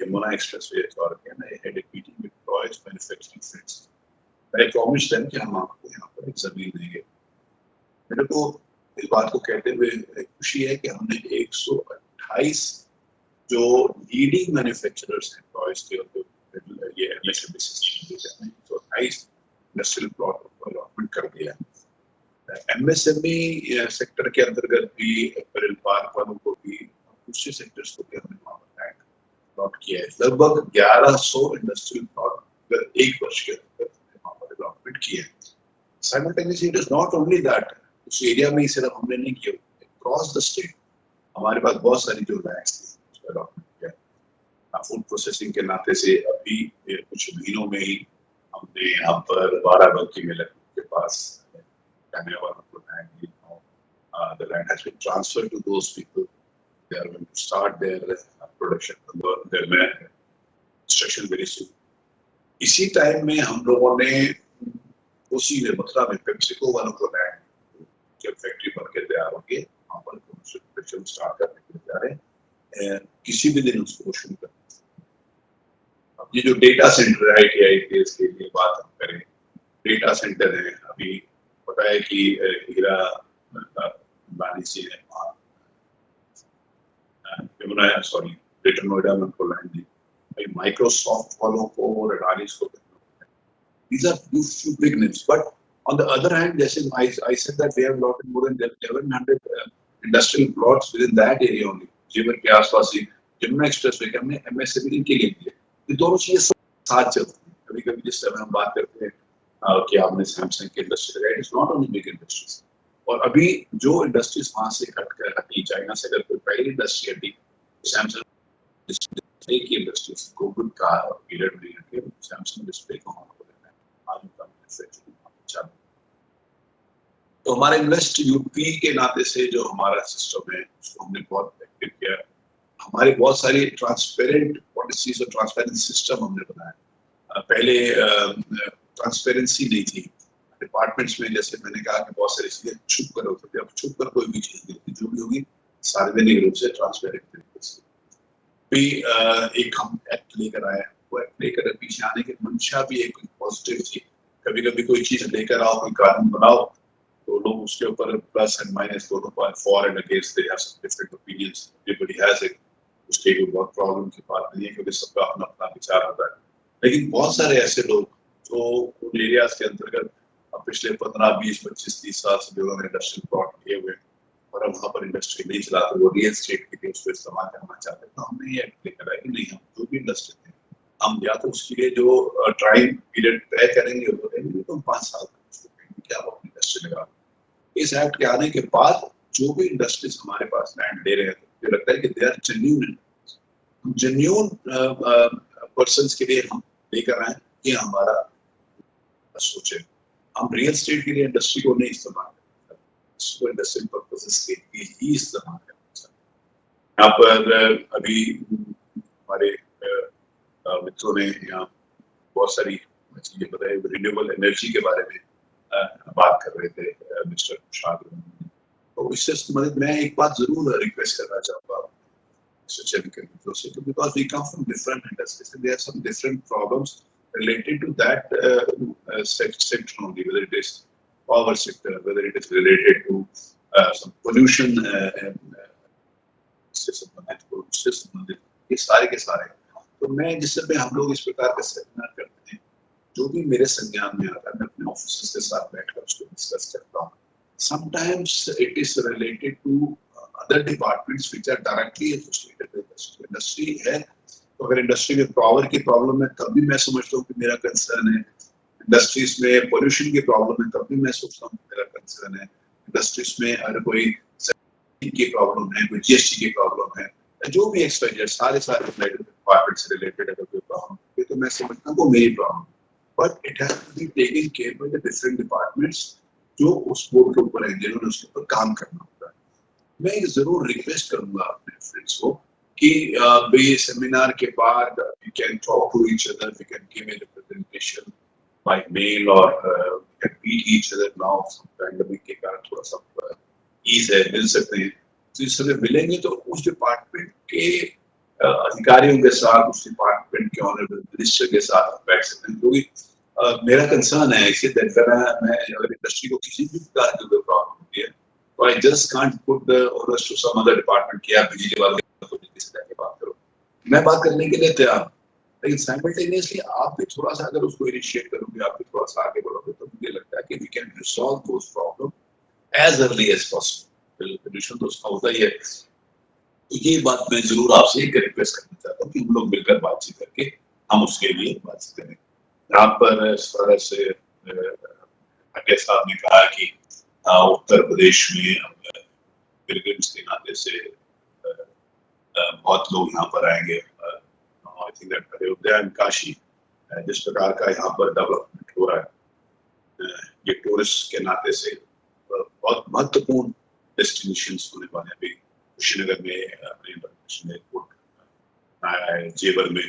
E: Yamuna Expressway Authority and I had a meeting with toys manufacturing friends. I promised them कि हम आपको यहाँ पर एक जमीन देंगे। मेरे को बात को कहते हुए खुशी है कि हमने 128 जो लीडिंग मैन्युफैक्चरर्स हैं टॉयज के और ये MSME system 128 industrial plot allotment कर दिया है। एमएसएमई सेक्टर के अंतर्गत भी एपरल पार्क वालों को भी दूसरे सेक्टर्स को भी हमने वहाँ पर लैंड अलॉट किया है। लगभग 1100 इंडस्ट्रियल प्लॉट एक वर्ष के अंदर वहाँ पर अलॉटमेंट किया है। Simultaneously, it is not only that, उस एरिया में ही सिर्फ हमने नहीं किया, across the state हमारे पास बहुत सारी जो लैंड्स थी उसका अलॉटमेंट किया। फूड प्रोसेसिंग के नाते से अभी कुछ महीनों में ही हमने यहाँ पर बाराबंकी में के पास the land has been transferred to those people. They are going to start their production, their construction very soon. इसी टाइम में हम लोगों ने उसी में मथुरा में पेप्सिको वालों को लैंड जब फैक्ट्री बन के तैयार होगी वहाँ पर प्रोडक्शन स्टार्ट करने के लिए जा रहे हैं। किसी भी दिन उसको शुरू करना। अब ये जो डेटा सेंटर है ITITS के लिए बात हम करें, डेटा सेंटर है, अभी पता है कि हीरा अंबानी जी ने सॉरी ग्रेटर नोएडा में उनको लैंड दी, माइक्रोसॉफ्ट वालों को और अडानीज को। These are few big names, but on the other hand, I said that we have allotted more than 1100 industrial plots within that area only. जीवन के आसपास ही जमुना एक्सप्रेसवे के हमने MSME के लिए दिए। ये दोनों चीजें साथ चलती हैं। कभी-कभी जिस समय हम बात करते हैं कि आपने सैमसंग के इंडस्ट्री लगाई, it's not only big industries. और अभी जो इंडस्ट्रीज वहां से हटकर हटी, चाइना से अगर कोई पहली इंडस्ट्री हटी, सैमसंग की इंडस्ट्रीज को गुड कार और पीरियड में हटे, सैमसंग डिस्प्ले को तो हमारे इन्वेस्ट यूपी के नाते से जो हमारा सिस्टम है उसको हमने बहुत एक्टिव किया। हमारी बहुत सारी ट्रांसपेरेंट पॉलिसीज और ट्रांसपेरेंट सिस्टम हमने बनाया। पहले ट्रांसपेरेंसी नहीं थी डिपार्टमेंट्स में, जैसे मैंने कहा कि बहुत सारी चीजें छुप कर होती थी। अब छुप कर कोई भी चीज नहीं होती, जो भी होगी सार्वजनिक रूप से ट्रांसपेरेंट तरीके से। भी एक हम एक्ट लेकर आए, वो एक्ट लेकर पीछे आने की मंशा भी एक पॉजिटिव थी। कभी कभी कोई चीज लेकर आओ, कोई कानून बनाओ, तो लोग उसके ऊपर प्लस एंड माइनस दोनों पर for and against they have some different opinions, everybody has it. उसके कोई बहुत प्रॉब्लम की बात नहीं है क्योंकि सबका अपना अपना विचार होता है। लेकिन बहुत सारे ऐसे लोग जो उन एरियाज के अंतर्गत पिछले 15, 20, 25, 30 साल से जो इंडस्ट्रियल प्लॉट किए हुए और अब वहाँ पर इंडस्ट्री नहीं चलाते, वो रियल एस्टेट के लिए उसको इस्तेमाल करना चाहते हैं, तो हमने ये एक्ट लेकर आया कि नहीं, हम जो भी इंडस्ट्री है हम या तो उसके लिए जो टाइम पीरियड तय करेंगे वो देंगे, तो 5 साल तक उसको कहेंगे कि आप अपनी इंडस्ट्री लगा। इस एक्ट के आने के बाद जो भी इंडस्ट्रीज हमारे पास लैंड दे रहे हैं, मुझे लगता है कि दे आर जेन्युइन पर्संस के लिए हम लेकर आए। ये हमारा सोच है। हम रियल एस्टेट के लिए इंडस्ट्री को नहीं इस्तेमाल करते, इसको इंडस्ट्रियल पर्पसेस के लिए ही इस्तेमाल करते हैं। यहाँ पर अभी हमारे मित्रों ने यहाँ बहुत सारी चीजें बताई, रिन्यूएबल एनर्जी के बारे में बात कर रहे थे मिस्टर कुशाग। तो इससे संबंधित मैं एक बात जरूर रिक्वेस्ट करना चाहूँगा because we come from different industries and there are some different problems related to that section only, whether it is power sector, whether it is related to some pollution से संबंधित ये सारे के सारे। तो मैं जिस समय हम लोग इस प्रकार का सेमिनार करते हैं, जो भी मेरे संज्ञान में आता है मैं अपने ऑफिसर्स के साथ बैठकर उसको डिस्कस करता हूँ। Sometimes it is related to other departments which are directly associated with industry. Industry है, तो अगर इंडस्ट्री में पावर की प्रॉब्लम है तब भी मैं समझता हूँ कि मेरा कंसर्न है। इंडस्ट्रीज में पोल्यूशन की प्रॉब्लम है तब भी मैं सोचता हूँ कि मेरा कंसर्न है। इंडस्ट्रीज में अगर कोई की प्रॉब्लम है, कोई GST की प्रॉब्लम है, जो भी एक्सपेक्टेड सारे डिपार्टमेंट से रिलेटेड अगर कोई प्रॉब्लम है तो मैं समझता हूँ वो मेरी problem, but it has to be taken care by the different departments जो उस बोर्ड के ऊपर है, जिन्होंने उसके ऊपर काम करना होता है। मैं जरूर रिक्वेस्ट करूंगा अपने फ्रेंड्स को कि भाई सेमिनार के बाद we can talk to each other, we can give a representation by mail और we can meet each other now. Pandemic के कारण थोड़ा सा ईज है, मिल सकते हैं। तो इस समय मिलेंगे तो उस डिपार्टमेंट के अधिकारियों के साथ, उस डिपार्टमेंट के ऑनरेबल मिनिस्टर के साथ बैठ सकते हैं, क्योंकि मेरा कंसर्न है इससे मैं अगर इंडस्ट्री को किसी भी प्रकार की प्रॉब्लम होती है So I just can't put the orders to some other department कि आप बिजली वाले को किसी तरह की बात करो. मैं बात करने के लिए तैयार हूँ, लेकिन simultaneously आप भी थोड़ा सा अगर उसको इनिशिएट करोगे, आप भी थोड़ा सा आगे बढ़ोगे, तो मुझे लगता है कि we can resolve those problems as early as possible. Solution तो उसका होता ही है. तो ये बात मैं जरूर आपसे एक रिक्वेस्ट करना चाहता हूँ कि हम लोग मिलकर बातचीत करके हम उसके लिए बातचीत करें. यहाँ पर इस तरह से भाटिया साहब ने कहा कि उत्तर प्रदेश में पिलग्रिम्स के नाते से बहुत लोग यहाँ पर आएंगे. आई think that Ayodhya and Kashi जिस प्रकार का यहाँ पर डेवलपमेंट हो रहा है, ये टूरिस्ट के नाते से बहुत महत्वपूर्ण डेस्टिनेशंस होने वाले हैं. अभी कुशीनगर में इंटरनेशनल एयरपोर्ट आया है, जेवर में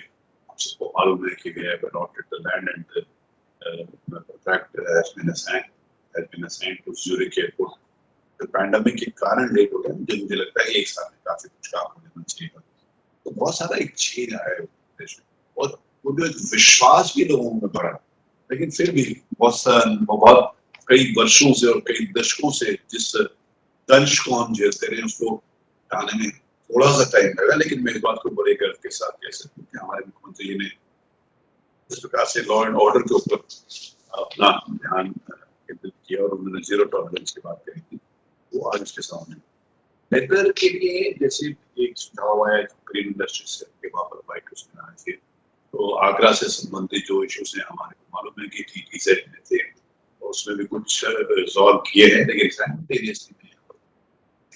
E: आप सबको मालूम है कि we have allotted the land and the contract has been assigned to Zurich airport. तो पैंडेमिक के कारण लेट हो गया, मुझे लगता है एक साल में काफी कुछ काम हो जाना चाहिए. तो बहुत सारा एक चेंज आया है देश में, और वो जो एक विश्वास भी लोगों में बढ़ा, लेकिन फिर भी बहुत कई वर्षों से और कई दशकों से जिस दंश को हम झेलते रहे उसको हटाने में थोड़ा सा टाइम लगा. लेकिन मैं इस बात को बड़े गर्व के साथ कह सकता हूँ कि हमारे मुख्यमंत्री जी ने इस प्रकार से लॉ एंड ऑर्डर के ऊपर अपना ध्यान केंद्रित किया और उन्होंने जीरो टॉलरेंस की बात कही थी, वो आज उसके सामने. वेदर के लिए जैसे एक सुझाव आया ग्रीन इंडस्ट्री से के वहाँ पर व्हाइट हाउस में आए थे, तो आगरा से संबंधित जो इश्यूज हैं हमारे को मालूम है कि TTZ में थे, उसमें भी कुछ रिजॉल्व किए हैं, लेकिन साइमल्टेनियसली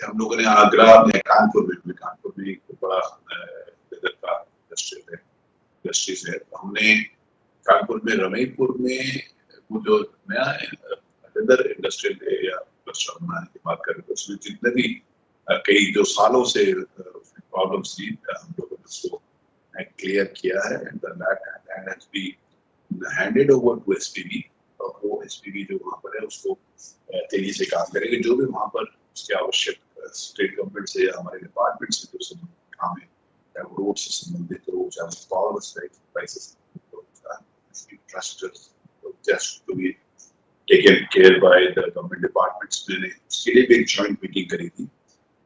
E: हम लोगों ने आगरा में कानपुर में एक बड़ा लेदर का इंडस्ट्रीज है. हमने कानपुर में रमईपुर में वो जो नया लेदर इंडस्ट्रियल एरिया क्लस्टर बनाने की बात करें तो उसमें जितने भी कई जो सालों से प्रॉब्लम्स थी हम लोगों ने उसको क्लियर किया है. And the land has been handed over to SPV, और वो SPV जो वहाँ पर है उसको तेजी से काम करेंगे. जो भी वहाँ पर उसके आवश्यक स्टेट गवर्नमेंट से या हमारे डिपार्टमेंट से जो काम है, चाहे वो रोड से संबंधित हो, चाहे power prices just to be taken care by the government departments. मैंने उसके लिए भी एक जॉइंट मीटिंग करी थी,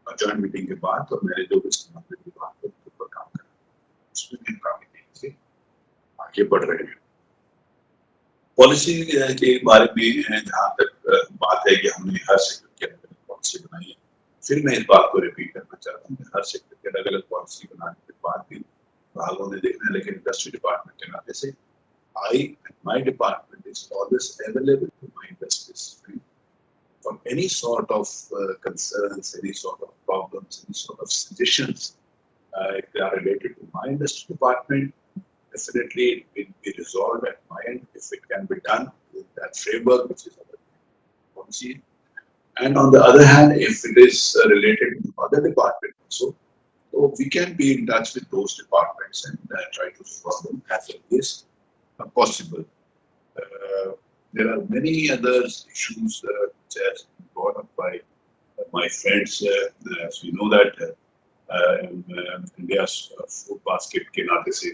E: और जॉइंट मीटिंग के बाद तो मैंने जो भी संबंधित विभाग के ऊपर काम करा उसमें भी काफी तेजी से आगे बढ़ रहे हैं. पॉलिसी के बारे में जहाँ तक बात है कि हमने हर सेक्टर के अलग अलग पॉलिसी बनाई है, फिर मैं इस बात को रिपीट करना चाहता हूँ कि हर सेक्टर के अलग अलग पॉलिसी बनाने के बाद भी विभागों ने देखना है, लेकिन इंडस्ट्री डिपार्टमेंट के नाते से my department is always available to my industries for any sort of concerns, any sort of problems, any sort of suggestions. If they are related to my industry department, definitely it will be resolved at my end if it can be done with that framework which is our policy. And on the other hand, if it is related to other departments also, so we can be in touch with those departments and try to solve them as early as possible. There are many other issues which has been brought up by my friends. As we know that India's food basket के नाते से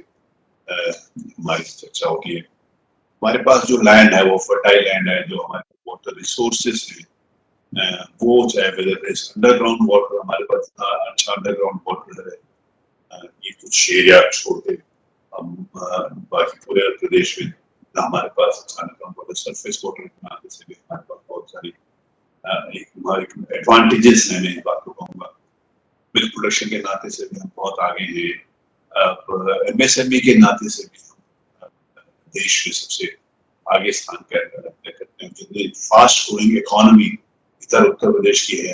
E: हमारी चर्चा होती है. हमारे पास जो land है वो फर्टाइल लैंड है, जो हमारे वाटर रिसोर्सेज है वो चाहे वेदर इज अंडरग्राउंड वाटर, हमारे पास अच्छा अंडरग्राउंड वाटर है. ये कुछ एरिया छोड़ के बाकी पूरे प्रदेश में हमारे पास सरफेस वाटर के नाते से भी हमारे पास बहुत सारी एडवांटेजेस हैं. मैं इस बात को कहूँगा मिल्क प्रोडक्शन के नाते से भी हम बहुत आगे हैं. MSME के नाते से भी हम देश में सबसे आगे स्थान करते हैं. जितनी fast growing economy Uttar Pradesh की है,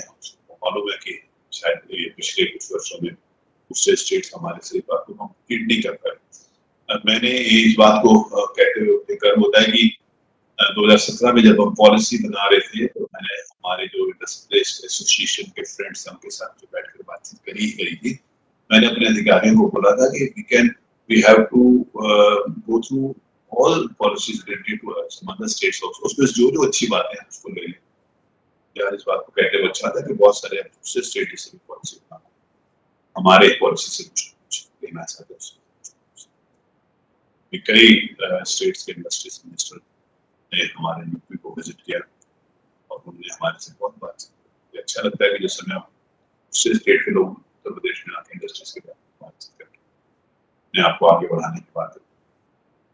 E: मालूम है कि शायद ये पिछले कुछ वर्षों में दूसरे स्टेट्स हमारे से बात को कम्पीट नहीं कर पाए. मैंने इस बात को कहते हुए गर्व होता है कि 2017 में जब हम पॉलिसी बना रहे थे तो मैंने हमारे जो इंडस्ट्रियल एसोसिएशन के फ्रेंड्स उनके साथ जो बैठकर बातचीत करी थी, मैंने अपने अधिकारियों को बोला था कि we have to go through all policies related to some other states also. उसमें जो अच्छी बातें हैं उसको ले लें. यार इस बात को कहते हुए अच्छा था कि बहुत सारे दूसरे स्टेट से पॉलिसी हमारे पॉलिसी से कुछ लेना चाहते हैं. कई स्टेट्स के इंडस्ट्रीज मिनिस्टर ने हमारे यूपी को विजिट किया और उन्होंने हमारे से बहुत बात अच्छा लगता है कि जिस समय उससे स्टेट के लोग उत्तर प्रदेश में आके इंडस्ट्रीज के बात करके अपने आप को आगे बढ़ाने की बात है।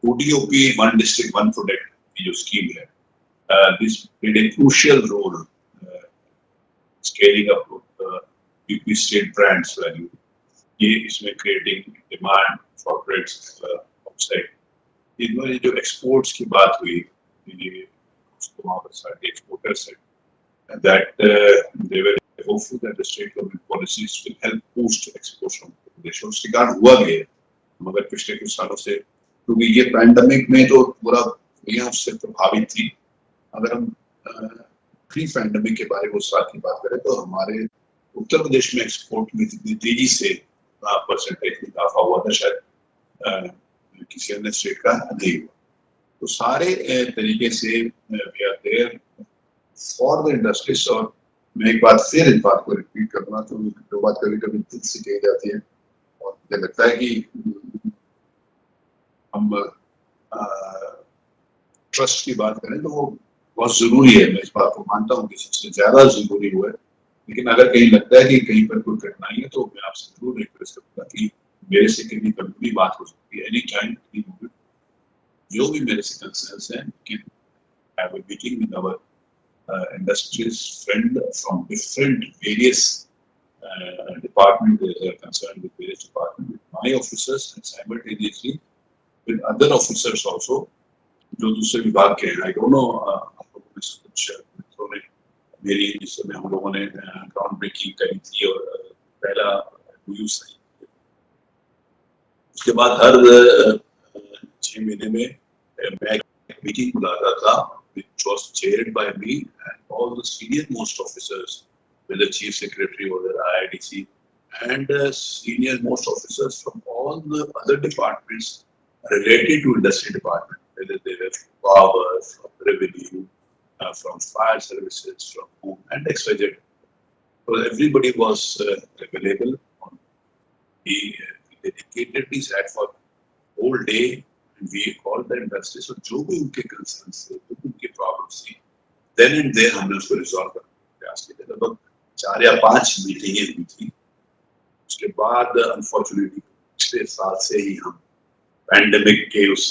E: ODOP, one district one product की जो स्कीम है, this played a crucial role scaling up UP state brands value. ये इसमें creating demand for products outside. इनमें जो exports की बात हुई, ये उसको वहाँ पर सारे exporters हैं, that they were hopeful that the state government policies will help boost exports from Bangladesh. और उसके कारण हुआ भी है, मगर पिछले कुछ सालों से क्योंकि ये पैंडेमिक में तो पूरा दुनिया उससे प्रभावित थी। अगर हम प्री पैंडेमिक के बारे में उस साल की बात करें तो हमारे उत्तर प्रदेश में एक्सपोर्ट में जितनी तेजी से परसेंटेज में इजाफा हुआ था शायद किसी अन्य स्टेट का नहीं हुआ। तो सारे तरीके से we are there for the industries. और मैं एक बात फिर इस बात को रिपीट करूंगा, तो जो बात कभी कभी दिल से कही जाती है और मुझे लगता है कि हम ट्रस्ट की बात करें तो वो बहुत जरूरी है। मैं इस बात को मानता हूँ कि सबसे ज्यादा जरूरी हुआ है, लेकिन अगर कहीं लगता है कि कहीं पर कोई कठिनाई है तो मैं आपसे जरूर रिक्वेस्ट करूंगा कि मेरे से कभी कभी बात हो सकती है, एनी टाइम, जो भी मेरे से कंसर्न्स हैं, कि I will be meeting with our industries friend from different various departments that are concerned with various departments, with my officers and simultaneously with other officers also जो दूसरे विभाग के हैं। आई डोंट नो आप लोगों में से कुछ मित्रों ने मेरी जिस समय हम लोगों ने ग्राउंड ब्रेकिंग करी थी और पहला यूज थी, उसके बाद हर 6 महीने में मैं एक मीटिंग बुलाता था which was chaired by me and all the senior most officers, whether chief secretary or the IIDC, and senior most officers from all the other departments related to industry department, whether they were from power, from revenue, from fire services, from home and XYZ. So everybody was available. We dedicatedly sat for whole day. We called the industry. So जो भी उनके concerns थे, जो भी उनके problems थी, then and there हमने उसको resolve करने का प्रयास किया। लगभग 4 या 5 मीटिंगें हुई थी। उसके बाद unfortunately पिछले साल से ही हम पैंडेमिक के उस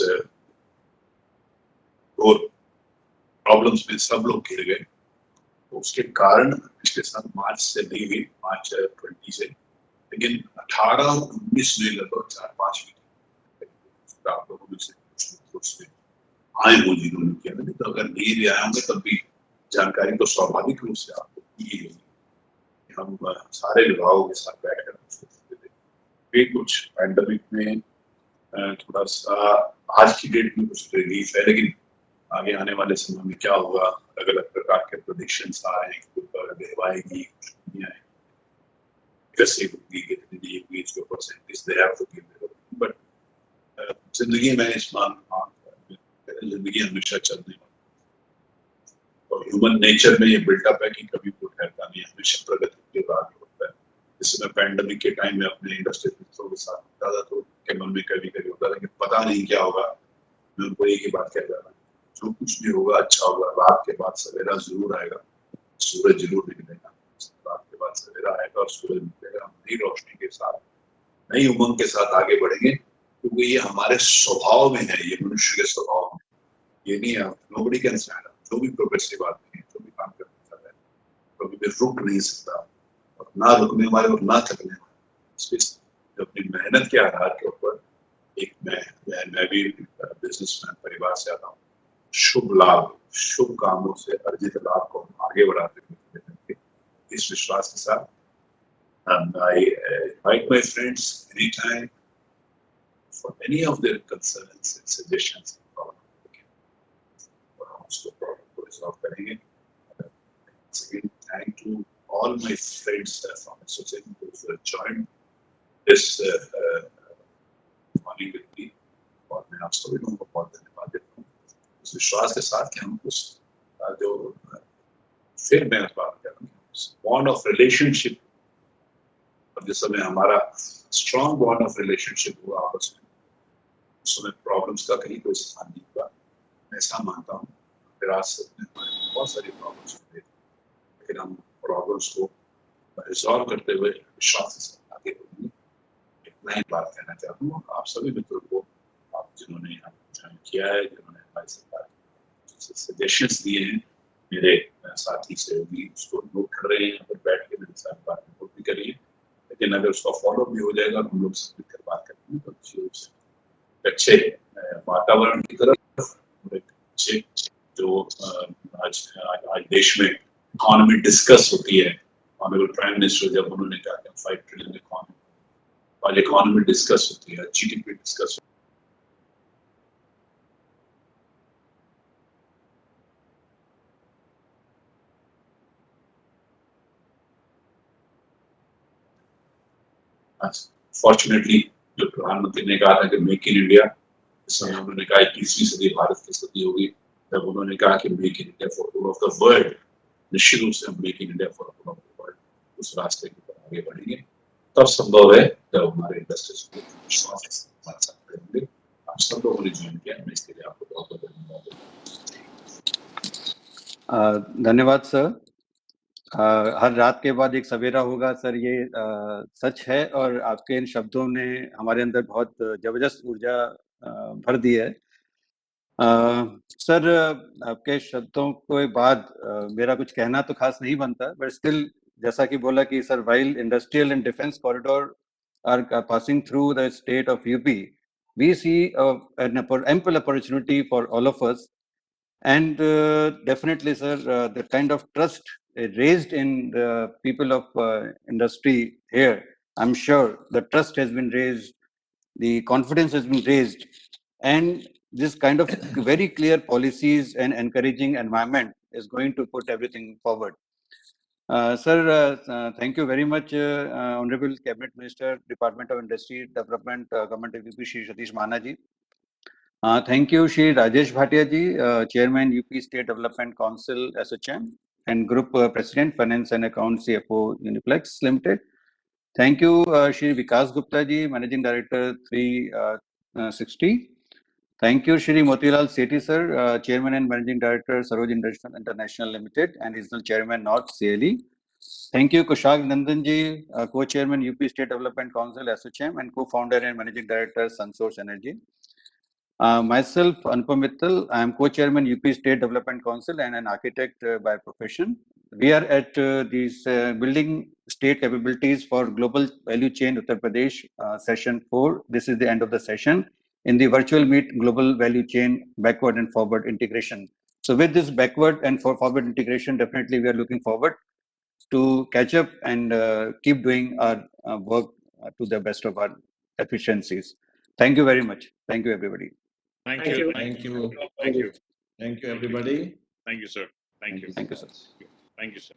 E: प्रॉब्लम्स में सब लोग घिर गए। तो उसके कारण पिछले साल मार्च से नहीं हुई, मार्च 20 से, लेकिन 18 और 19 में लगभग 4-5 मीटिंग आप लोगों में से आए हो जिन्होंने किया। नहीं तो अगर नहीं भी आए होंगे तब भी जानकारी तो स्वाभाविक रूप से आपको दी होगी। हम सारे विभागों के साथ बैठकर कुछ पैंडेमिक में थोड़ा सा आज की डेट में कुछ रिलीफ है, लेकिन आगे आने वाले समय में क्या होगा, अलग अलग प्रकार के प्रेडिक्शंस आए, आएगी, कुछ नहीं आएगी, कैसे होगी, कितनी होगी, इसके percentage they have to give. But जिंदगी में इस जिंदगी हमेशा चलने वाली और ह्यूमन नेचर में ये बिल्टअप है कि कभी कोई ठहरता नहीं, हमेशा प्रगति के बाद होता है। जिसमें पैंडेमिक के टाइम में अपने इंडस्ट्री मित्रों के साथ होता था तो के मन में कभी कभी होता था कि पता नहीं क्या होगा। मैं उनको एक ही बात कह रहा था, जो कुछ भी होगा अच्छा होगा। रात के बाद सवेरा जरूर आएगा, सूरज जरूर निकलेगा। रात के बाद सवेरा आएगा और सूरज निकलेगा। नई रोशनी के साथ, नई उमंग के साथ आगे बढ़ेंगे, क्योंकि ये हमारे स्वभाव में है, ये मनुष्य के स्वभाव में। ये नहीं है नोबडी कैन स्टैंड अप, जो भी प्रोग्रेसिव आदमी है, जो भी काम करना चाहता है, कभी भी रुक नहीं सकता, और ना रुकने वाले और ना थकने वाले। अपनी मेहनत के आधार के ऊपर एक मैं भी बिजनेसमैन परिवार से आता हूँ। शुभ लाभ, शुभ कामों से अर्जित लाभ को हम आगे बढ़ाते हुए इस विश्वास के साथ I invite my friends anytime for any of their concerns and suggestions. उसको प्रॉब्लम को रिजॉल्व करेंगे। Again, thank to all my friends from association who have joined this morning with me, और मैं आप सभी लोगों को बहुत धन्यवाद देता हूँ इस विश्वास के साथ कि हम उस जो फिर मैं बात कर रहा हूँ बॉन्ड ऑफ रिलेशनशिप, और जिस समय हमारा स्ट्रॉन्ग बॉन्ड ऑफ रिलेशनशिप हुआ आपस में, उस समय प्रॉब्लम्स का कहीं कोई स्थान नहीं हुआ। मैं ऐसा मानता हूँ विरासत में हमारे बहुत सारी प्रॉब्लम्स हुए, लेकिन हम प्रॉब्लम्स को रिजॉल्व करते हुए विश्वास से आगे बढ़ेंगे। इतना ही बात कहना चाहता हूँ। आप सभी मित्रों को, आप जिन्होंने यहाँ ज्वाइन किया है, जिन्होंने हमारे साथ सजेशंस दिए हैं, मेरे साथी सहयोगी उसको नोट कर रहे हैं, यहाँ पर बैठ के मेरे साथ बात नोट भी करिए, लेकिन अगर उसका फॉलो भी हो जाएगा, हम लोग सब मिलकर बात करेंगे तो अच्छी रूप से अच्छे वातावरण की तरफ और एक अच्छे जो आज देश में इकोनॉमी डिस्कस होती है। ऑनरेबल प्राइम मिनिस्टर जब उन्होंने कहा कि 5 ट्रिलियन इकोनॉमी डिस्कस होती है, जीडीपी डिस्कस फॉर्चुनेटली जो प्रधानमंत्री ने कहा था कि मेक इन इंडिया, इस समय उन्होंने कहा 21वीं सदी भारत की सदी होगी, जब उन्होंने कहा कि make in India for all of the world, निश्चित रूप से हम make in India for all of the world उस रास्ते की तरफ आगे बढ़ेंगे। तब संभव है जब हमारे इंडस्ट्रीज को विश्वास हमारे साथ रहेंगे। आप सब लोगों ने ज्वाइन किया, मैं इसके लिए आपको बहुत बहुत धन्यवाद देता हूं।
F: धन्यवाद सर। हर रात के बाद एक सवेरा होगा सर, ये सच है, और आपके इन शब्दों ने हमारे अंदर बहुत जबरदस्त ऊर्जा भर दी है। सर, आपके शब्दों के बाद मेरा कुछ कहना तो खास नहीं बनता, बट स्टिल जैसा कि बोला कि sir, while industrial and defense corridor are passing through the state of UP, we see an ample opportunity for all of us. And definitely, sir, the kind of trust raised in the people of industry here, I'm sure the trust has been raised, the confidence has been raised, and this kind of very clear policies and encouraging environment is going to put everything forward. Sir, thank you very much, Honorable Cabinet Minister, Department of Industry Development, Government of UP, Shri Satish Mana ji. Thank you, Shri Rajesh Bhatia ji, Chairman, UP State Development Council, SHM, and Group President, Finance and Accounts, CFO, Uniplex Limited. Thank you, Shri Vikas Gupta ji, Managing Director, 360. Thank you, Shri Motilal Sethi sir, Chairman and Managing Director, Saroj International Limited, and Regional Chairman, North, CLE. Thank you, Kushag Nandan ji, Co-Chairman, UP State Development Council, SHM, and Co-Founder and Managing Director, SunSource Energy. Myself, Anupam Mittal, I am Co-Chairman, UP State Development Council and an architect by profession. We are at building state capabilities for global value chain Uttar Pradesh, session 4. This is the end of the session in the virtual meet global value chain backward and forward integration. So with this backward and forward integration, definitely we are looking forward to catch up and keep doing our work to the best of our efficiencies. Thank you very much. Thank you, everybody.
B: Thank you.
H: Thank you.
B: Thank you.
H: Thank you, everybody.
B: Thank you, sir. Thank you.
F: Thank you, sir.
B: Thank you, sir.